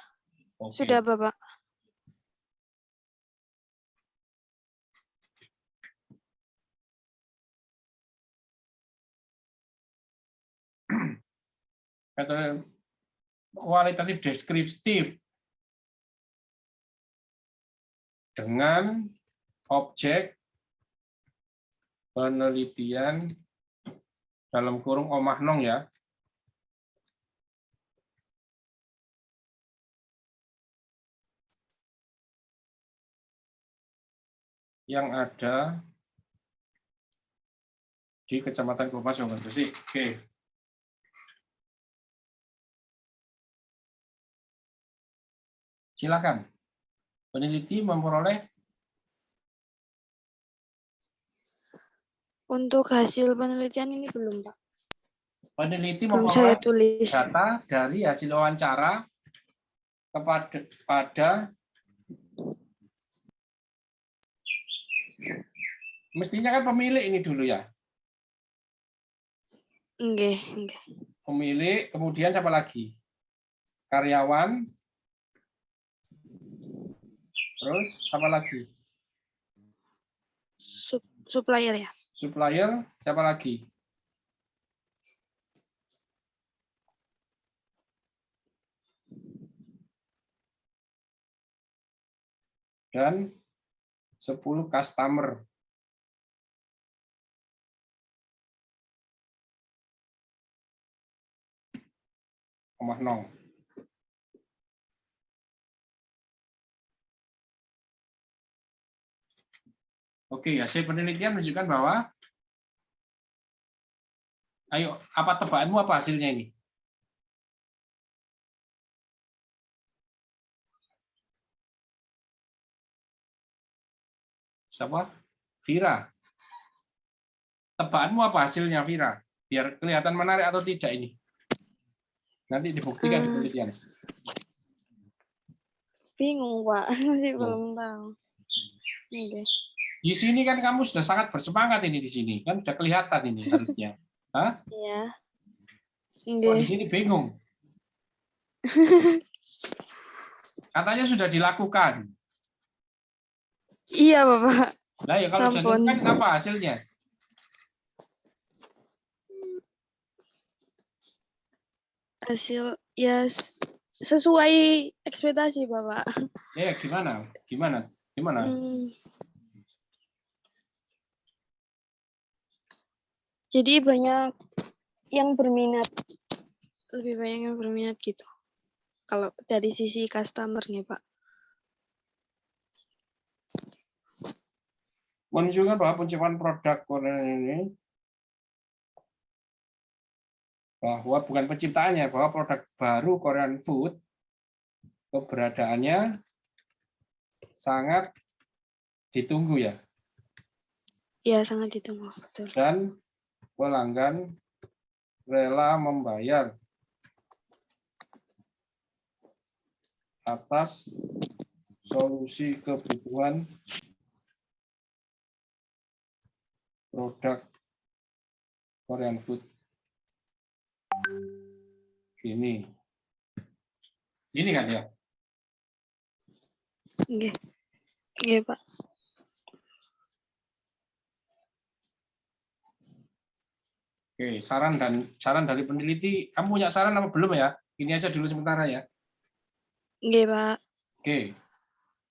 A: Oke.
C: sudah, Bapak.
A: Kata kualitatif deskriptif dengan objek penelitian dalam kurung Omah Nong ya. Yang ada di Kecamatan Kumas, Jombang Gresik. Oke. Silakan. Peneliti memperoleh
C: Untuk hasil penelitian ini belum, Pak.
A: peneliti
C: Belum saya
A: memperoleh
C: tulis.
A: data dari hasil wawancara pada mestinya kan pemilik ini dulu ya.
C: Nggih, nggih.
A: Pemilik, kemudian apa lagi? Karyawan, terus apa lagi?
C: Supplier ya.
A: Supplier, siapa lagi? Dan 10 customer. Omah Nong. Oke, hasil penelitian menunjukkan bahwa, ayo, apa tebakanmu apa hasilnya ini? Siapa? Vira. Tebakanmu apa hasilnya, Vira? Biar kelihatan menarik atau tidak ini. Nanti dibuktikan di penelitian.
C: Bingung, Pak. Masih belum tahu. Oke.
A: Di sini kan kamu sudah sangat bersemangat ini di sini. Kan sudah kelihatan ini harusnya. Hah?
C: Iya.
A: Kok di
C: Nggih.
A: sini bingung? Katanya sudah dilakukan.
C: Iya, Bapak.
A: Nah, ya kalau sudah
C: Sampun.
A: dilakukan apa hasilnya?
C: Hasil ya sesuai ekspektasi, Bapak.
A: Ya, gimana? Gimana?
C: Jadi banyak yang berminat. Lebih banyak yang berminat gitu. Kalau dari sisi customer-nya, Pak.
A: Menunjukkan bahwa penciptaan produk Korean ini bahwa bukan penciptaannya, bahwa produk baru Korean food keberadaannya sangat ditunggu ya.
C: Iya, sangat ditunggu, betul.
A: Dan pelanggan rela membayar atas solusi kebutuhan produk Korean food. Ini kan ya?
C: Oke. Oke, Pak.
A: Oke, saran dari peneliti, kamu punya saran apa belum ya? Ini aja dulu sementara ya.
C: Oke, Pak.
A: Oke.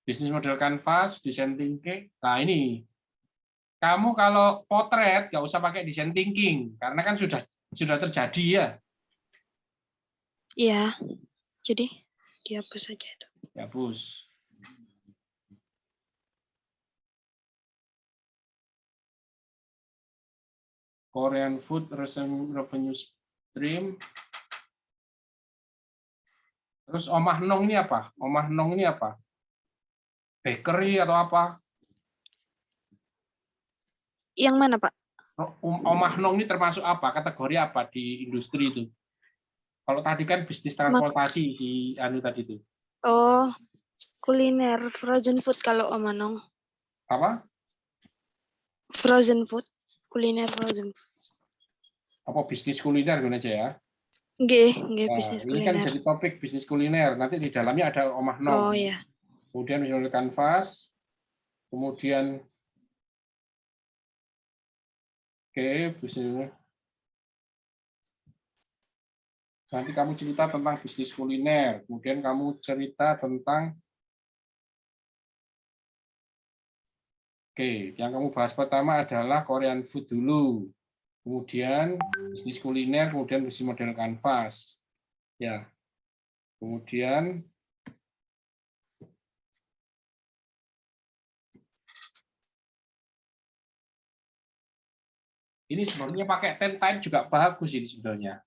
A: Bisnis model kanvas, desain thinking. Nah, ini. Kamu kalau potret nggak usah pakai desain thinking karena kan sudah terjadi ya.
C: Iya. Jadi dihapus saja itu.
A: Dihapus. Korean food revenue stream. Terus Omah Nong ini apa? Omah Nong ini apa? Bakery atau apa?
C: Yang mana, Pak?
A: Omah Nong ini termasuk apa? Kategori apa di industri itu? Kalau tadi kan bisnis transportasi di anu tadi itu.
C: Oh, kuliner, frozen food kalau Om Anong.
A: Apa?
C: Frozen food, kuliner frozen food.
A: Apa bisnis kuliner gitu aja ya?
C: Nggih,
A: Nah,
C: bisnis
A: ini kan
C: kuliner.
A: jadi topik bisnis kuliner. Nanti di dalamnya ada Omah Nong.
C: Oh ya.
A: Kemudian visual canvas. Kemudian bisnis. Nanti kamu cerita tentang bisnis kuliner. Kemudian kamu cerita tentang yang kamu bahas pertama adalah Korean food dulu. Kemudian bisnis kuliner, kemudian bisnis model kanvas. Ya. Kemudian ini sebenarnya pakai template juga bagus ini sebenarnya.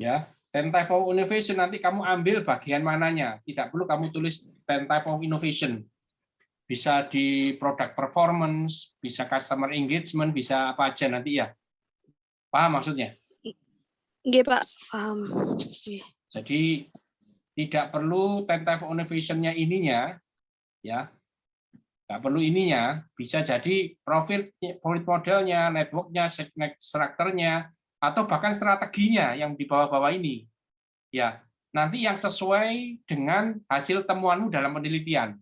A: Ya, 10 type of innovation nanti kamu ambil bagian mananya. Tidak perlu kamu tulis 10 type of innovation. Bisa di product performance, bisa customer engagement, bisa apa aja nanti ya. Paham maksudnya?
C: Nggih, Pak. Paham. Nggih.
A: Jadi tidak perlu 10 type of innovation-nya ininya, ya. Nggak perlu ininya, bisa jadi profit modelnya, network-nya, strukturnya, atau bahkan strateginya yang di bawah-bawah ini. Ya, nanti yang sesuai dengan hasil temuanmu dalam penelitian.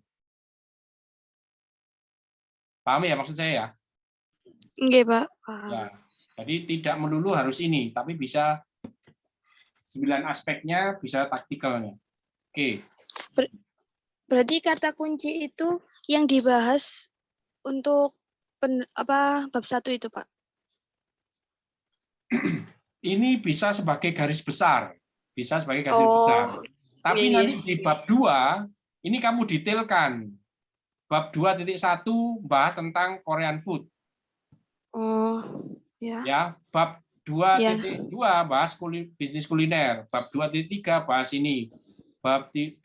A: Paham ya maksud saya ya?
C: Nggih, Pak. Paham.
A: Ya, jadi tidak melulu harus ini, tapi bisa 9 aspeknya, bisa taktikalnya. Oke.
C: Berarti kata kunci itu yang dibahas untuk bab 1 itu, Pak?
A: Ini bisa sebagai garis besar. Bisa sebagai garis besar. Tapi
C: iya,
A: nanti di bab 2, ini kamu detailkan. Bab 2.1 bahas tentang Korean food.
C: Oh, ya.
A: Ya, bab 2.2 bahas bisnis kuliner. Bab 2.3 bahas ini. Bab 2.4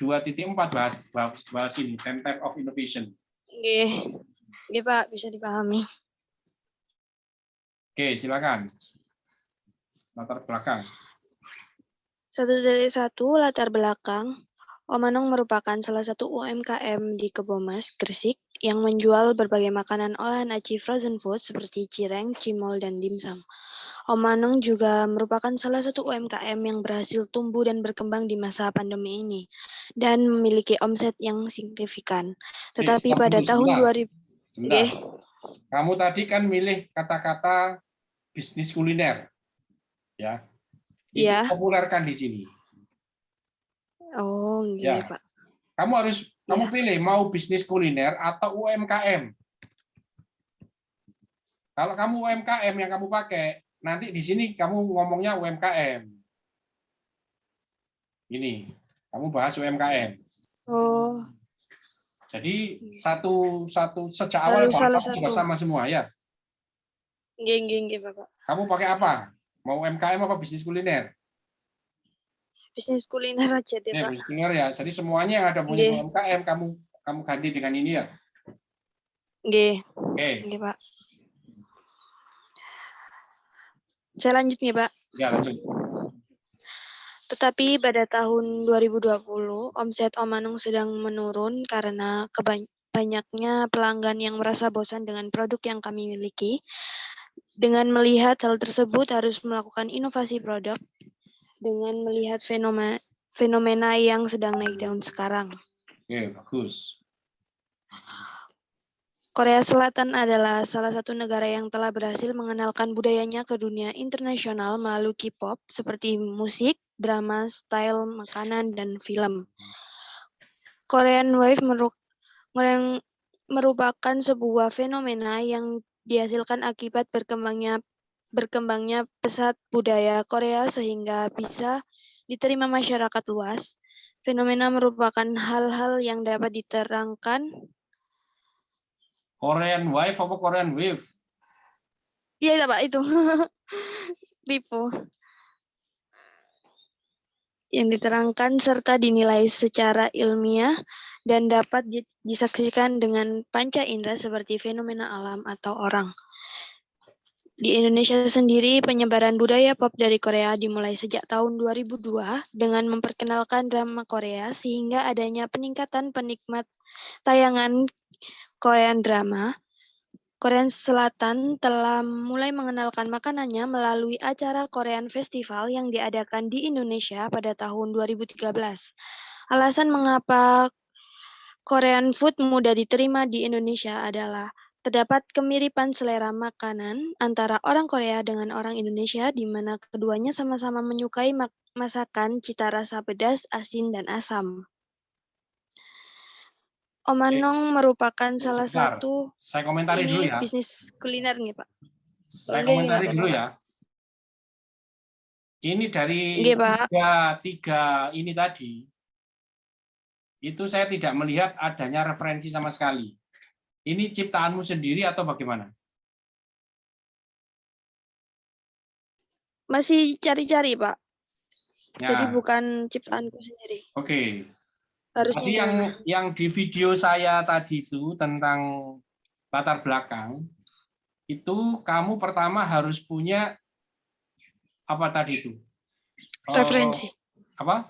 A: bahas ini, 10 type of innovation.
C: Nggih. Nggih, Pak, bisa dipahami.
A: Oke, silakan. Latar belakang.
C: 1.1 latar belakang. Om Anong merupakan salah satu UMKM di Kebomas, Gresik, yang menjual berbagai makanan olahan aci frozen food seperti cireng, cimol, dan dimsum. Om Anong juga merupakan salah satu UMKM yang berhasil tumbuh dan berkembang di masa pandemi ini dan memiliki omset yang signifikan. Tetapi pada tahun 2000,
A: kamu tadi kan milih kata-kata bisnis kuliner, ya? Itu populerkan di sini.
C: Oh, iya, Pak.
A: Kamu pilih mau bisnis kuliner atau UMKM. Kalau kamu UMKM yang kamu pakai, nanti di sini kamu ngomongnya UMKM. Ini, kamu bahas UMKM.
C: Oh.
A: Jadi satu sejak awal juga sama semua ya.
C: Nggih, Bapak.
A: Kamu pakai apa? Mau UMKM apa bisnis kuliner?
C: Bisnis kuliner aja deh, Pak.
A: Bisnis kuliner ya. Jadi semuanya yang ada punya UMKM kamu ganti dengan ini ya.
C: Nggih. Nggih, Pak. Saya lanjut nih, Pak.
A: Ya, lanjut.
C: Tetapi pada tahun 2020, omset Om Anong sedang menurun karena banyaknya pelanggan yang merasa bosan dengan produk yang kami miliki. Dengan melihat hal tersebut harus melakukan inovasi produk dengan melihat fenomena yang sedang naik daun sekarang.
A: Oke, bagus.
C: Korea Selatan adalah salah satu negara yang telah berhasil mengenalkan budayanya ke dunia internasional melalui K-pop seperti musik, drama, style, makanan, dan film. Korean Wave merupakan sebuah fenomena yang dihasilkan akibat berkembangnya pesat budaya Korea sehingga bisa diterima masyarakat luas. Fenomena merupakan hal-hal yang dapat diterangkan.
A: Korean Wave apa Korean Wave?
C: Iya, Pak, itu. Tipu. Yang diterangkan serta dinilai secara ilmiah dan dapat disaksikan dengan panca indera seperti fenomena alam atau orang. Di Indonesia sendiri, penyebaran budaya pop dari Korea dimulai sejak tahun 2002 dengan memperkenalkan drama Korea sehingga adanya peningkatan penikmat tayangan Korean drama. Korea Selatan telah mulai mengenalkan makanannya melalui acara Korean Festival yang diadakan di Indonesia pada tahun 2013. Alasan mengapa Korean food mudah diterima di Indonesia adalah terdapat kemiripan selera makanan antara orang Korea dengan orang Indonesia, di mana keduanya sama-sama menyukai masakan cita rasa pedas, asin, dan asam. Omanong merupakan salah
A: Sebentar,
C: satu
A: saya komentari dulu ya.
C: bisnis kuliner nih, Pak.
A: Saya
C: Nggih,
A: komentari
C: nggak
A: dulu
C: apa-apa,
A: ya. Ini dari
C: Nggih, Pak.
A: tiga ini tadi, itu saya tidak melihat adanya referensi sama sekali. Ini ciptaanmu sendiri atau bagaimana?
C: Masih cari-cari, Pak. Jadi
A: Ya,
C: bukan ciptaanku sendiri.
A: oke.
C: Harusnya
A: Tapi
C: gimana?
A: yang di video saya tadi itu tentang latar belakang, itu kamu pertama harus punya apa tadi itu?
C: Referensi.
A: Apa?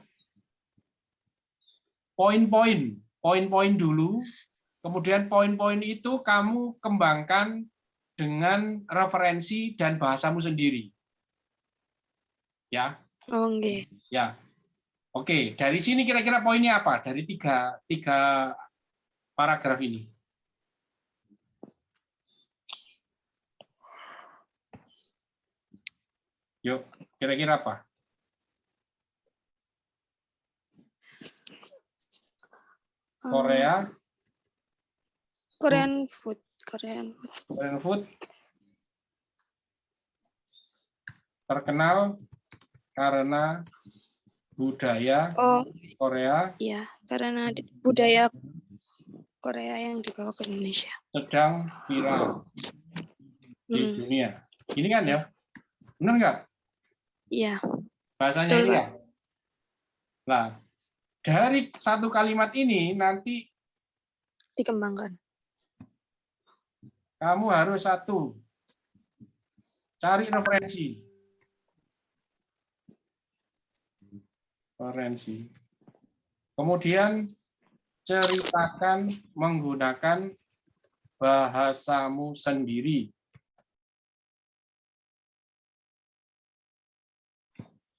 A: Poin-poin dulu, kemudian poin-poin itu kamu kembangkan dengan referensi dan bahasamu sendiri. Ya.
C: Oh, nggih.
A: Ya. Oke, dari sini kira-kira poinnya apa? Dari tiga paragraf ini. Yuk, kira-kira apa? Korea,
C: Korean food.
A: Korean food terkenal karena budaya Korea
C: Iya, karena budaya Korea yang dibawa ke Indonesia.
A: sedang viral di dunia. Ini kan ya? Benar nggak?
C: Iya.
A: Bahasanya
C: Betul,
A: ini
C: Pak.
A: ya? Nah, dari satu kalimat ini nanti
C: Dikembangkan.
A: kamu harus satu, cari referensi. Kemudian ceritakan menggunakan bahasamu sendiri.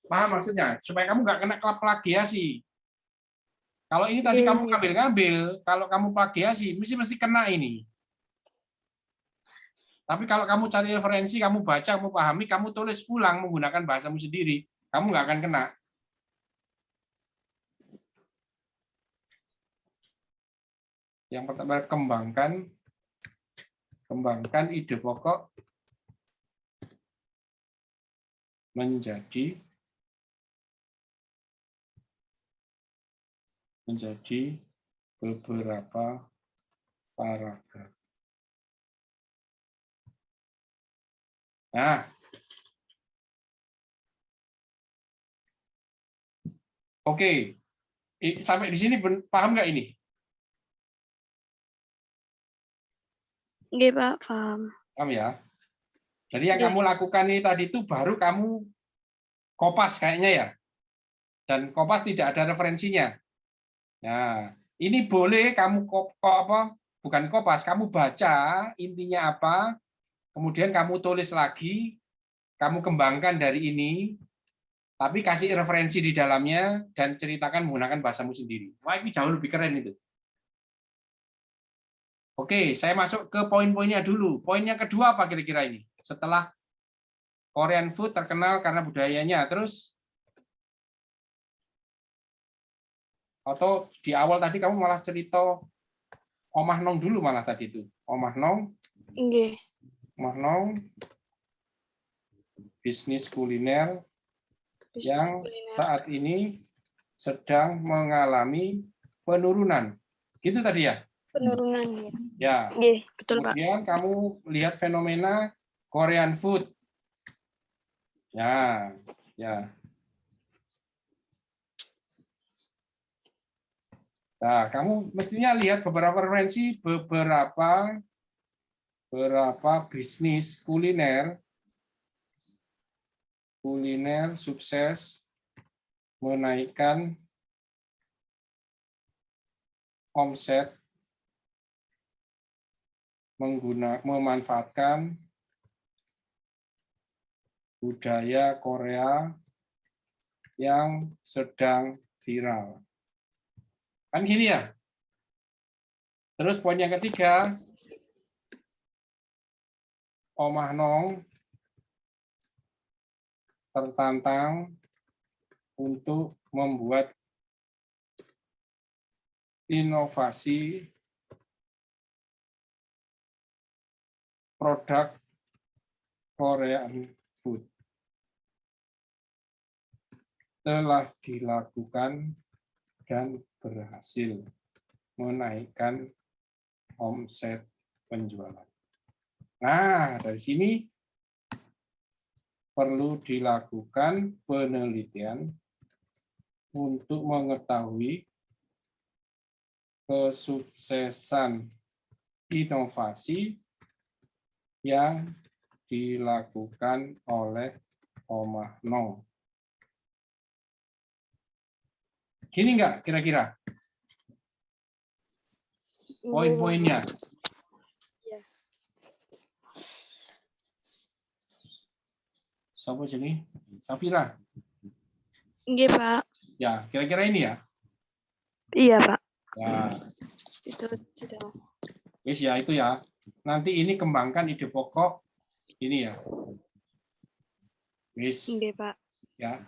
A: Paham maksudnya? Supaya kamu nggak kena plagiasi. Kalau ini tadi kamu ngambil-ngambil, kalau kamu plagiasi, mesti kena ini. Tapi kalau kamu cari referensi, kamu baca, kamu pahami, kamu tulis ulang menggunakan bahasamu sendiri, kamu nggak akan kena. Yang pertama, kembangkan ide pokok menjadi beberapa paragraf. Nah, oke. Sampai di sini paham nggak ini?
C: Nggih, Pak, paham.
A: Paham ya? Jadi yang kamu lakukan ini tadi itu baru kamu kopas kayaknya ya. Dan kopas tidak ada referensinya. Nah, ini boleh kamu bukan kopas, kamu baca intinya apa, kemudian kamu tulis lagi, kamu kembangkan dari ini, tapi kasih referensi di dalamnya dan ceritakan menggunakan bahasamu sendiri. Wah, ini jauh lebih keren itu. Oke, saya masuk ke poin-poinnya dulu. Poin yang kedua apa kira-kira ini? Setelah Korean food terkenal karena budayanya, terus atau di awal tadi kamu malah cerita Omah Nong dulu malah tadi itu. Omah Nong.
C: Nggih.
A: Omah Nong bisnis kuliner yang saat ini sedang mengalami penurunan. Gitu tadi ya?
C: Penurunan
A: ya.
C: Nggih, betul, Pak.
A: Kemudian kamu lihat fenomena Korean food. Ya, ya. Nah, kamu mestinya lihat beberapa referensi, beberapa bisnis kuliner sukses menaikkan omset memanfaatkan budaya Korea yang sedang viral. Kan gini ya. Terus poin yang ketiga, Omah Nong tertantang untuk membuat inovasi produk Korean food. Telah dilakukan dan berhasil menaikkan omset penjualan. Nah, dari sini perlu dilakukan penelitian untuk mengetahui kesuksesan inovasi yang dilakukan oleh Omah Nong. Gini nggak kira-kira poin-poinnya?
C: Ya.
A: Siapa sini? Safira.
C: Nggih, Pak.
A: Ya, kira-kira ini ya.
C: Iya, Pak.
A: Ya,
C: Itu tidak.
A: wis ya itu ya. Nanti ini kembangkan ide pokok ini ya. Wis
C: Nggih, Pak.
A: ya.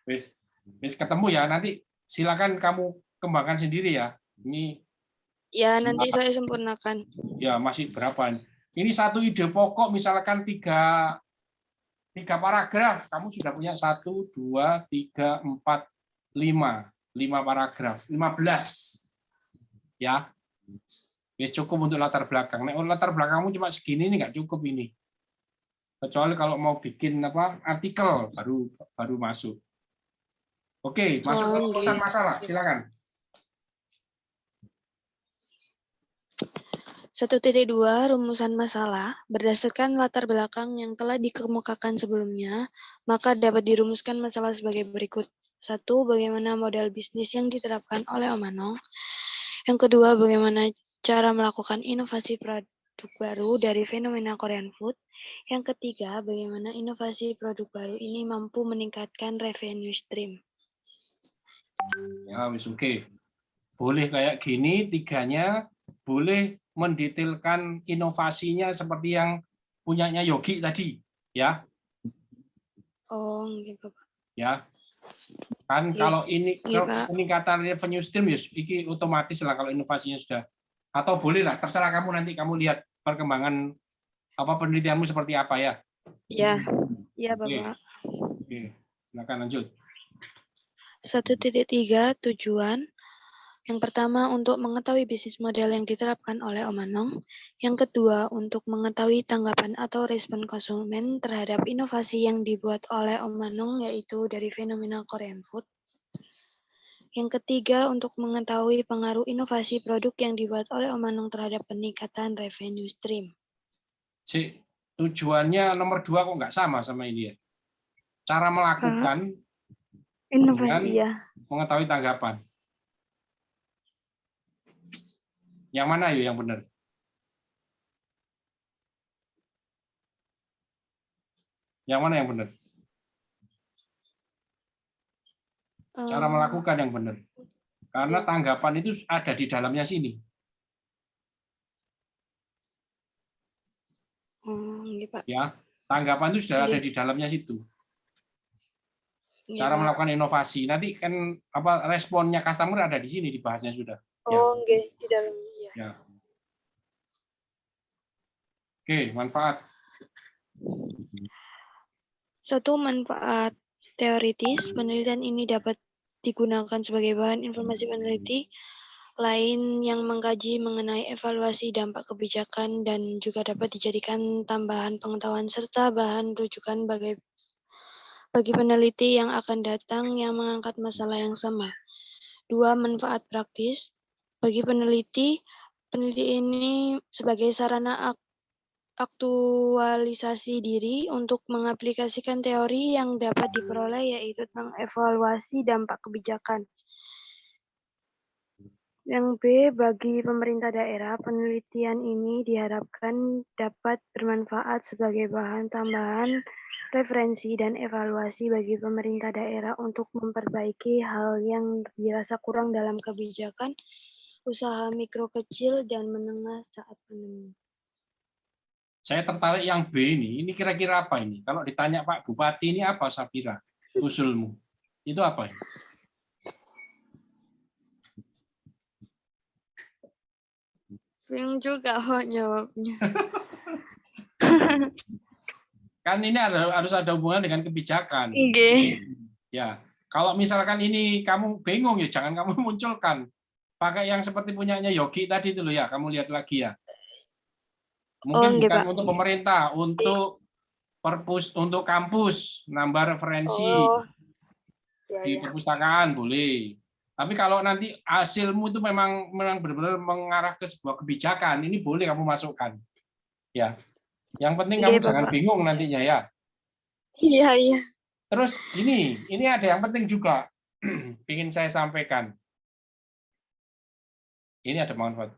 A: Wis ketemu ya. Nanti silakan kamu kembangkan sendiri ya. Ini
C: Ya, nanti saya sempurnakan.
A: ya masih berapa? Ini satu ide pokok misalkan tiga paragraf. Kamu sudah punya 1, 2, 3, 4, 5 paragraf. 15 ya. Wis cukup untuk latar belakang. Nah, latar belakangmu cuma segini ini nggak cukup ini. Kecuali kalau mau bikin artikel baru masuk. Oke, masuk ke rumusan masalah. Silakan.
C: 1.2 Rumusan masalah. Berdasarkan latar belakang yang telah dikemukakan sebelumnya, maka dapat dirumuskan masalah sebagai berikut. 1. Bagaimana model bisnis yang diterapkan oleh Omah Nong. Yang kedua, bagaimana cara melakukan inovasi produk baru dari fenomena Korean food. Yang ketiga, bagaimana inovasi produk baru ini mampu meningkatkan revenue stream.
A: Ya, wis oke. Boleh kayak gini, tiganya boleh mendetailkan inovasinya seperti yang punyanya Yogi tadi, ya.
C: Oh, gitu, Pak.
A: Ya. Kan kalau ini peningkatan revenue stream ya iki otomatis lah kalau inovasinya sudah. Atau boleh lah, terserah kamu nanti kamu lihat perkembangan penelitianmu seperti apa ya.
C: Iya, iya Bapak.
A: Oke. Silakan lanjut.
C: 1.3 Tujuan. Yang pertama, untuk mengetahui bisnis model yang diterapkan oleh Omah Nong. Yang kedua, untuk mengetahui tanggapan atau respon konsumen terhadap inovasi yang dibuat oleh Omah Nong, yaitu dari fenomena Korean food. Yang ketiga, untuk mengetahui pengaruh inovasi produk yang dibuat oleh Omah Nong terhadap peningkatan revenue stream.
A: Tujuannya nomor 2 kok nggak sama ini ya? Cara melakukan
C: inovasi, ya.
A: Mengetahui tanggapan. Yang mana yang benar? Yang mana yang benar? Cara melakukan yang benar. Karena tanggapan itu ada di dalamnya sini. Ya, tanggapan itu sudah ada di dalamnya situ. Cara melakukan inovasi. Nanti kan responnya customer ada di sini dibahasnya sudah.
C: Oh, ya. Di dalamnya.
A: Ya. Oke, manfaat.
C: 1. Manfaat teoritis. Penelitian ini dapat digunakan sebagai bahan informasi peneliti lain yang mengkaji mengenai evaluasi dampak kebijakan dan juga dapat dijadikan tambahan pengetahuan serta bahan rujukan bagi peneliti yang akan datang yang mengangkat masalah yang sama. 2. Manfaat praktis. Bagi peneliti, peneliti ini sebagai sarana aktualisasi diri untuk mengaplikasikan teori yang dapat diperoleh, yaitu tentang evaluasi dampak kebijakan. Yang B, bagi pemerintah daerah, penelitian ini diharapkan dapat bermanfaat sebagai bahan tambahan referensi dan evaluasi bagi pemerintah daerah untuk memperbaiki hal yang dirasa kurang dalam kebijakan usaha mikro, kecil, dan menengah saat pandemi.
A: Saya tertarik yang B ini. Ini kira-kira apa ini? Kalau ditanya Pak Bupati ini apa, Safira? Usulmu. Itu apa ini?
C: Bingung juga kok jawabnya.
A: Kan ini harus ada hubungan dengan kebijakan.
C: Oke.
A: Ya, kalau misalkan ini kamu bingung ya jangan kamu munculkan. Pakai yang seperti punyanya Yogi tadi dulu ya, kamu lihat lagi ya. Mungkin
C: enggak,
A: bukan
C: Pak.
A: untuk pemerintah, untuk perpus, untuk kampus, nambah referensi di
C: Ya.
A: perpustakaan boleh. Tapi kalau nanti hasilmu itu memang benar-benar mengarah ke sebuah kebijakan, ini boleh kamu masukkan. Ya. Yang penting kamu jangan bingung nantinya ya.
C: Iya.
A: Terus ini ada yang penting juga ingin saya sampaikan. Ini ada manfaat.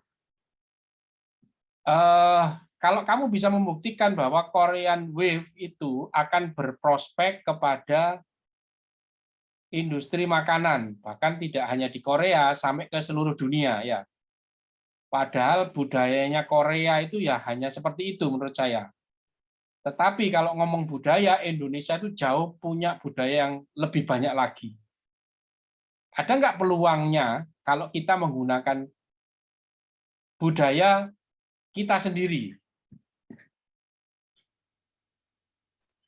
A: Kalau kamu bisa membuktikan bahwa Korean Wave itu akan berprospek kepada industri makanan, bahkan tidak hanya di Korea, sampai ke seluruh dunia ya. Padahal budayanya Korea itu ya hanya seperti itu menurut saya. Tetapi kalau ngomong budaya, Indonesia itu jauh punya budaya yang lebih banyak lagi. Ada nggak peluangnya kalau kita menggunakan budaya kita sendiri?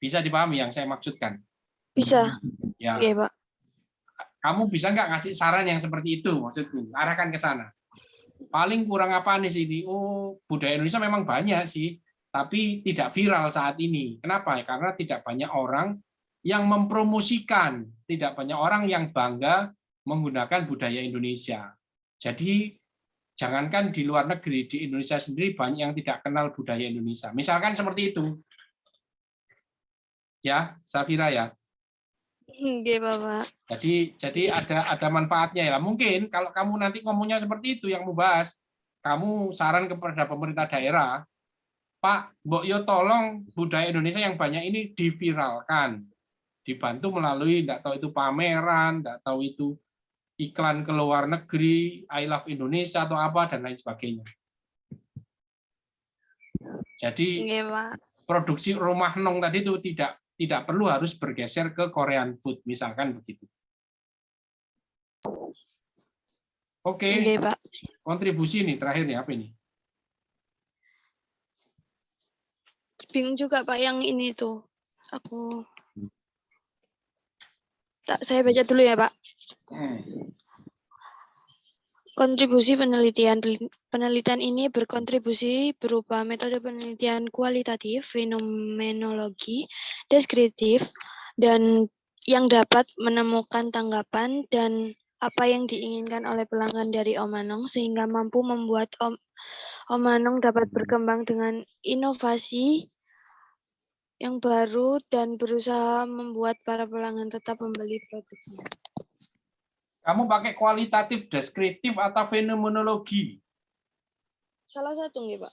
A: Bisa dipahami yang saya maksudkan?
C: Bisa.
A: Ya.
C: Iya, Pak.
A: Kamu bisa nggak ngasih saran yang seperti itu maksudku? Arahkan ke sana. Paling kurang apa nih sih? Oh, budaya Indonesia memang banyak sih, tapi tidak viral saat ini. Kenapa? Karena tidak banyak orang yang mempromosikan, tidak banyak orang yang bangga menggunakan budaya Indonesia. Jadi jangankan di luar negeri, di Indonesia sendiri banyak yang tidak kenal budaya Indonesia. Misalkan seperti itu. Ya, Safira ya.
C: Oke, Bapak.
A: Jadi ada manfaatnya ya. Mungkin kalau kamu nanti ngomongnya seperti itu yang mau bahas, kamu saran kepada pemerintah daerah, Pak, Mbok Yo tolong budaya Indonesia yang banyak ini diviralkan, dibantu melalui enggak tahu itu pameran, enggak tahu itu iklan ke luar negeri, I Love Indonesia atau apa dan lain sebagainya. Jadi produksi rumah nong tadi itu tidak perlu harus bergeser ke Korean food, misalkan begitu. Oke, Pak. Kontribusi nih terakhir nih apa ini?
C: Bingung juga Pak yang ini tuh. Saya baca dulu ya Pak. Kontribusi penelitian. Penelitian ini berkontribusi berupa metode penelitian kualitatif, fenomenologi, deskriptif, dan yang dapat menemukan tanggapan dan apa yang diinginkan oleh pelanggan dari Omanong sehingga mampu membuat Omanong dapat berkembang dengan inovasi yang baru dan berusaha membuat para pelanggan tetap membeli produknya.
A: Kamu pakai kualitatif, deskriptif, atau fenomenologi?
C: Salah satu nggih, Pak.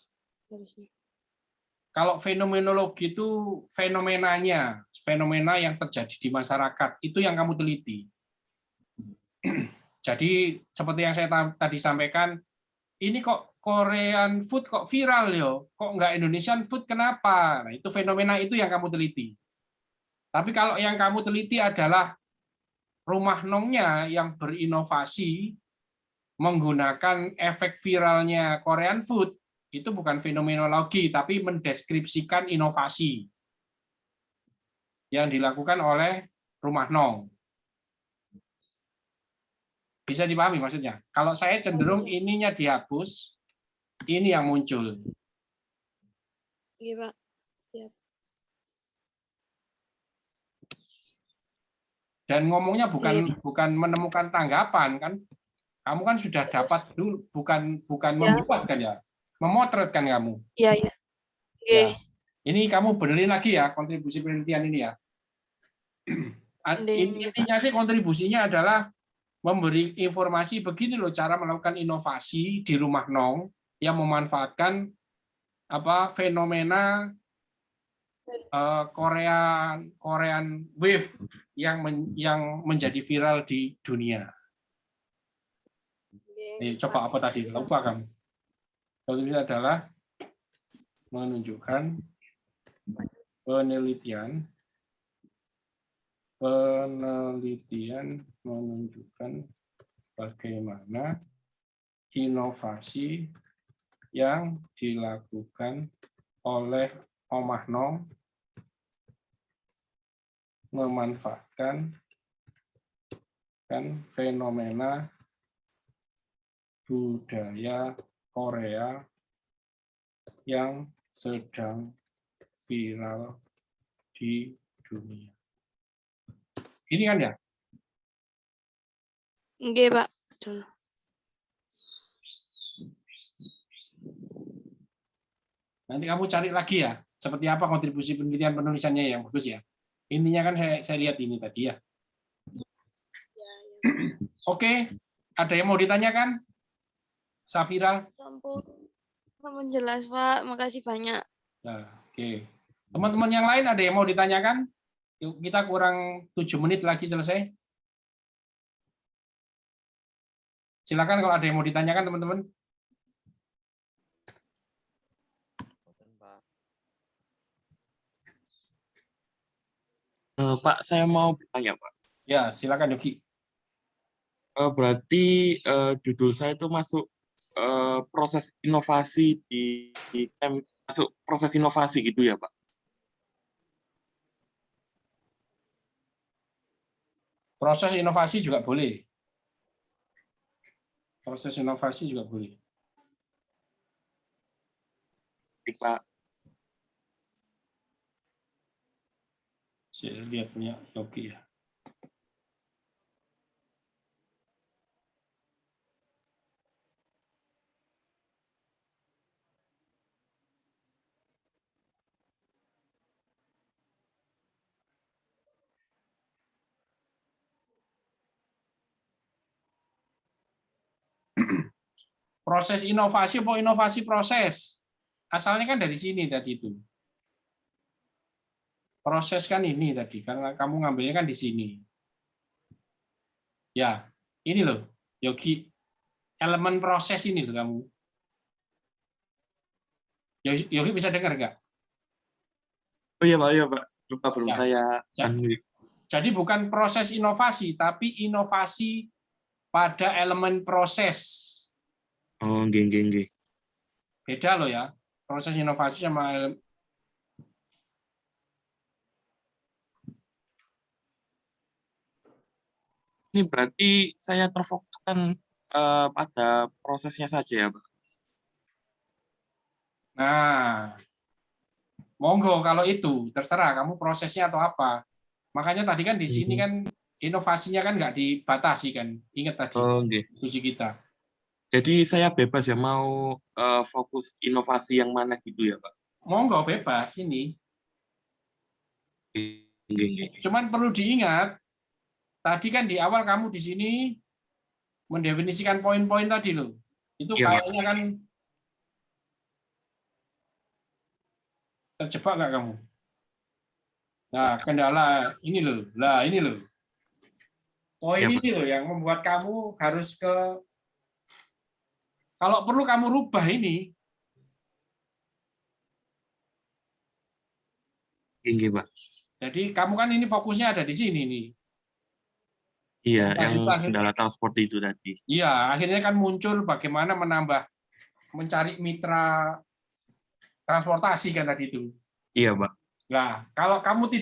A: Kalau fenomenologi itu fenomenanya, fenomena yang terjadi di masyarakat, itu yang kamu teliti. Jadi seperti yang saya tadi sampaikan, ini kok Korean food kok viral yo, kok nggak Indonesian food kenapa? Nah, itu fenomena itu yang kamu teliti. Tapi kalau yang kamu teliti adalah rumah nongnya yang berinovasi menggunakan efek viralnya Korean food, itu bukan fenomenologi, tapi mendeskripsikan inovasi yang dilakukan oleh rumah nong. Bisa dipahami maksudnya? Kalau saya cenderung ininya dihapus, ini yang muncul.
C: Iya, Pak. Siap.
A: Dan ngomongnya bukan menemukan tanggapan kan? Kamu kan sudah dapat dulu, bukan
C: Ya.
A: membuat kan ya, memotret kan kamu.
C: Iya, iya. Oke.
A: Ya. Ini kamu benerin lagi ya kontribusi penelitian ini ya. Intinya sih kontribusinya adalah memberi informasi begini loh cara melakukan inovasi di rumah Nong yang memanfaatkan fenomena Korean Wave yang menjadi viral di dunia. Ini coba apa tadi? Lupa kamu. Ini adalah menunjukkan penelitian menunjukkan bagaimana inovasi yang dilakukan oleh Omah Nong memanfaatkan fenomena budaya Korea yang sedang viral di dunia. Ini kan ya?
C: Oke, Pak. Betul.
A: Nanti kamu cari lagi ya, seperti apa kontribusi penelitian penulisannya yang bagus ya. Intinya kan saya lihat ini tadi ya. Oke, ada yang mau ditanyakan? Safira?
C: Sampun jelas, Pak. Makasih banyak.
A: Nah, oke. Teman-teman yang lain ada yang mau ditanyakan? Yuk, kita kurang 7 menit lagi selesai. Silakan kalau ada yang mau ditanyakan, teman-teman.
D: Pak, saya mau bertanya, Pak.
A: Ya, silakan Yogi.
D: Berarti judul saya itu masuk proses inovasi masuk proses inovasi gitu ya, Pak?
A: Proses inovasi juga boleh. Proses inovasi juga boleh.
D: Baik, Pak.
A: Saya lihat punya Yogi ya. Proses inovasi apa inovasi proses? Asalnya kan dari sini tadi itu. Proses kan ini tadi, karena kamu ngambilnya kan di sini. Ya, ini loh, Yogi. Elemen proses ini loh kamu. Yogi bisa dengar nggak?
D: Oh iya, Pak. Lupa belum
A: Ya.
D: saya
A: Ya.
D: unmute.
A: Jadi bukan proses inovasi, tapi inovasi pada elemen proses.
D: Oh, nggih.
A: Beda loh ya, proses inovasi sama elemen.
D: Ini berarti saya terfokuskan pada prosesnya saja ya, Pak?
A: Nah, monggo kalau itu terserah kamu prosesnya atau apa. Makanya tadi kan di sini kan inovasinya kan nggak dibatasi kan, ingat tadi
D: Oh, nggih.
A: diskusi kita.
D: Jadi saya bebas ya mau fokus inovasi yang mana gitu ya, Pak?
A: Monggo bebas ini.
D: Nggih.
A: Cuman perlu diingat, tadi kan di awal kamu di sini mendefinisikan poin-poin tadi loh. Itu
D: Iya, Pak.
A: kayaknya kan terjebak nggak kamu? Nah, kendala ini loh. Lah, ini loh. Poin
D: Ya,
A: ini loh yang membuat kamu harus kalau perlu kamu rubah ini.
D: Nggih, Pak.
A: Jadi kamu kan ini fokusnya ada di sini nih.
D: Iya,
A: Nah,
D: yang
A: itu
D: kendala transport itu tadi.
A: Iya, akhirnya kan muncul bagaimana mencari mitra transportasi kan tadi itu.
D: Iya, Pak.
A: Nah, kalau kamu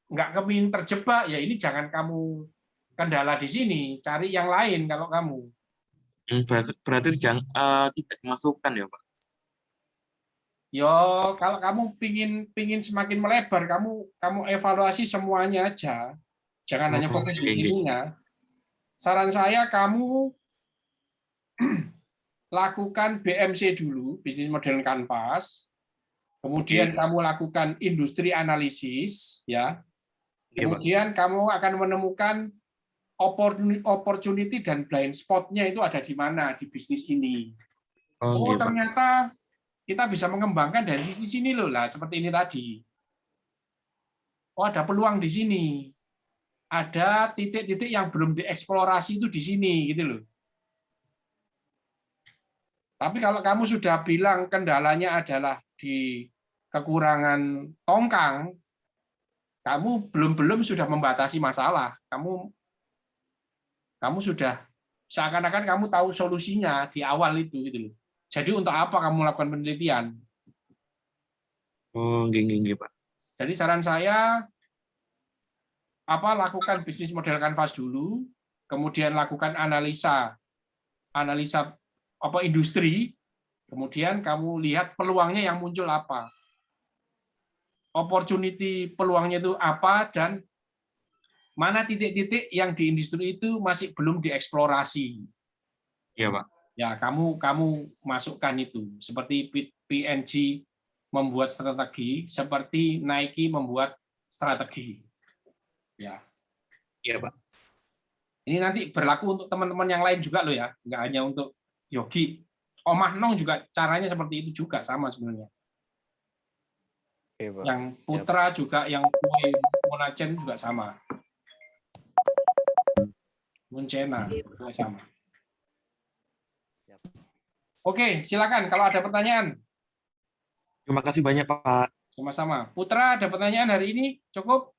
A: nggak kepingin terjebak, ya ini jangan kamu kendala di sini, cari yang lain kalau kamu.
D: Berarti tidak dimasukkan ya, Pak?
A: Yo, kalau kamu pingin semakin melebar, kamu evaluasi semuanya aja. Jangan hanya fokus di sininya. Saran saya kamu lakukan BMC dulu, bisnis model canvas. Kemudian kamu lakukan industri analisis, ya. Kemudian kamu akan menemukan opportunity dan blind spot-nya itu ada di mana di bisnis ini. Oh, ternyata kita bisa mengembangkan dari sini loh lah, seperti ini tadi. Oh, ada peluang di sini. Ada titik-titik yang belum dieksplorasi itu di sini, gitu loh. Tapi kalau kamu sudah bilang kendalanya adalah di kekurangan tongkang, kamu belum sudah membatasi masalah. Kamu sudah seakan-akan kamu tahu solusinya di awal itu, gitu loh. Jadi untuk apa kamu melakukan penelitian?
D: Oh, gini, Pak.
A: Jadi saran saya lakukan bisnis model canvas dulu, kemudian lakukan analisa industri, kemudian kamu lihat peluangnya yang muncul apa. Opportunity peluangnya itu apa dan mana titik-titik yang di industri itu masih belum dieksplorasi.
D: Iya, Pak.
A: Ya, kamu masukkan itu. Seperti P&G membuat strategi, seperti Nike membuat strategi. Ya.
D: Iya, Pak.
A: Ini nanti berlaku untuk teman-teman yang lain juga loh ya, nggak hanya untuk Yogi. Omah Nong juga caranya seperti itu juga sama sebenarnya.
B: Oke, Pak.
A: Yang Putra juga, yang kue Monacen juga sama. Muncena juga sama. Oke, silakan kalau ada pertanyaan.
D: Terima kasih banyak, Pak.
A: Sama-sama. Putra, ada pertanyaan hari ini? Cukup?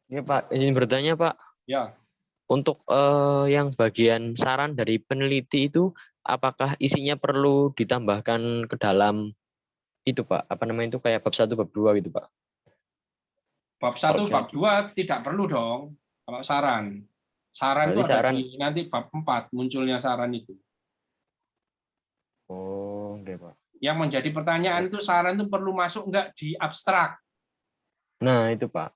B: Ya, Pak. Izin bertanya, Pak.
A: Ya.
B: Untuk yang bagian saran dari peneliti itu, apakah isinya perlu ditambahkan ke dalam itu, Pak? Apa namanya itu, kayak bab 1, bab 2 gitu, Pak?
A: Bab 1, bab 2 tidak perlu dong kalau saran. Saran itu ada di nanti bab 4 munculnya saran itu.
B: Oh, oke, Pak.
A: Yang menjadi pertanyaan itu saran itu perlu masuk enggak di abstrak.
B: Nah, itu, Pak.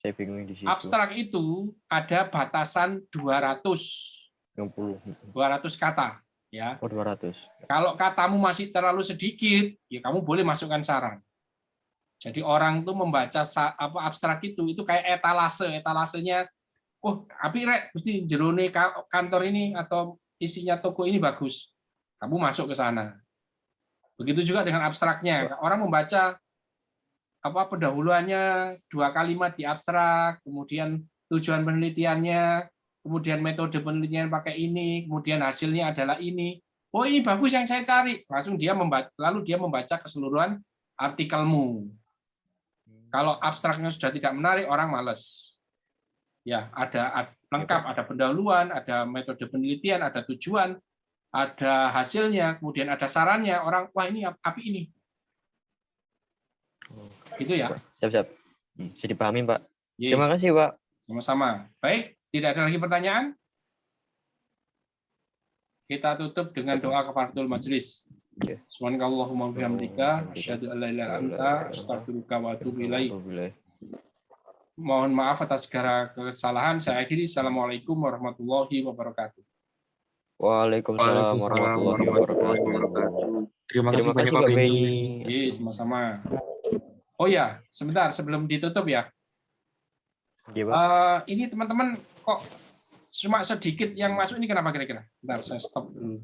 B: Saya bingung di situ.
A: Abstrak itu ada batasan 200 kata, ya.
B: Oh, 200.
A: Kalau katamu masih terlalu sedikit, ya kamu boleh masukkan saran. Jadi orang tuh membaca abstrak itu kayak etalasenya. Oh, api rek, mesti jerone kantor ini atau isinya toko ini bagus. Kamu masuk ke sana. Begitu juga dengan abstraknya. Orang membaca pendahuluannya 2 kalimat di abstrak, kemudian tujuan penelitiannya, kemudian metode penelitian pakai ini, kemudian hasilnya adalah ini. Oh, ini bagus yang saya cari. Langsung lalu dia membaca keseluruhan artikelmu. Kalau abstraknya sudah tidak menarik, orang malas. Ya, ada lengkap, ada pendahuluan, ada metode penelitian, ada tujuan, ada hasilnya, kemudian ada sarannya. Orang, wah ini api ini. Itu ya.
B: Siap-siap. Bisa dipahami, Pak.
A: Ye.
B: Terima kasih, Pak.
A: Sama-sama. Baik, tidak ada lagi pertanyaan? Kita tutup dengan doa kafaratul majelis. Subhanakallahumma wa bihamdika, asyhadu an la ilaha illa anta, astaghfiruka wa atubu ilaik. Mohon maaf atas segala kesalahan. Saya akhiri. Assalamualaikum warahmatullahi wabarakatuh.
B: Waalaikumsalam warahmatullahi wabarakatuh.
D: Terima kasih banyak, Pak Beni.
A: Iya, sama-sama. Oh ya, sebentar sebelum ditutup ya. Ini teman-teman kok cuma sedikit yang masuk ini kenapa kira-kira? Bentar, saya stop dulu.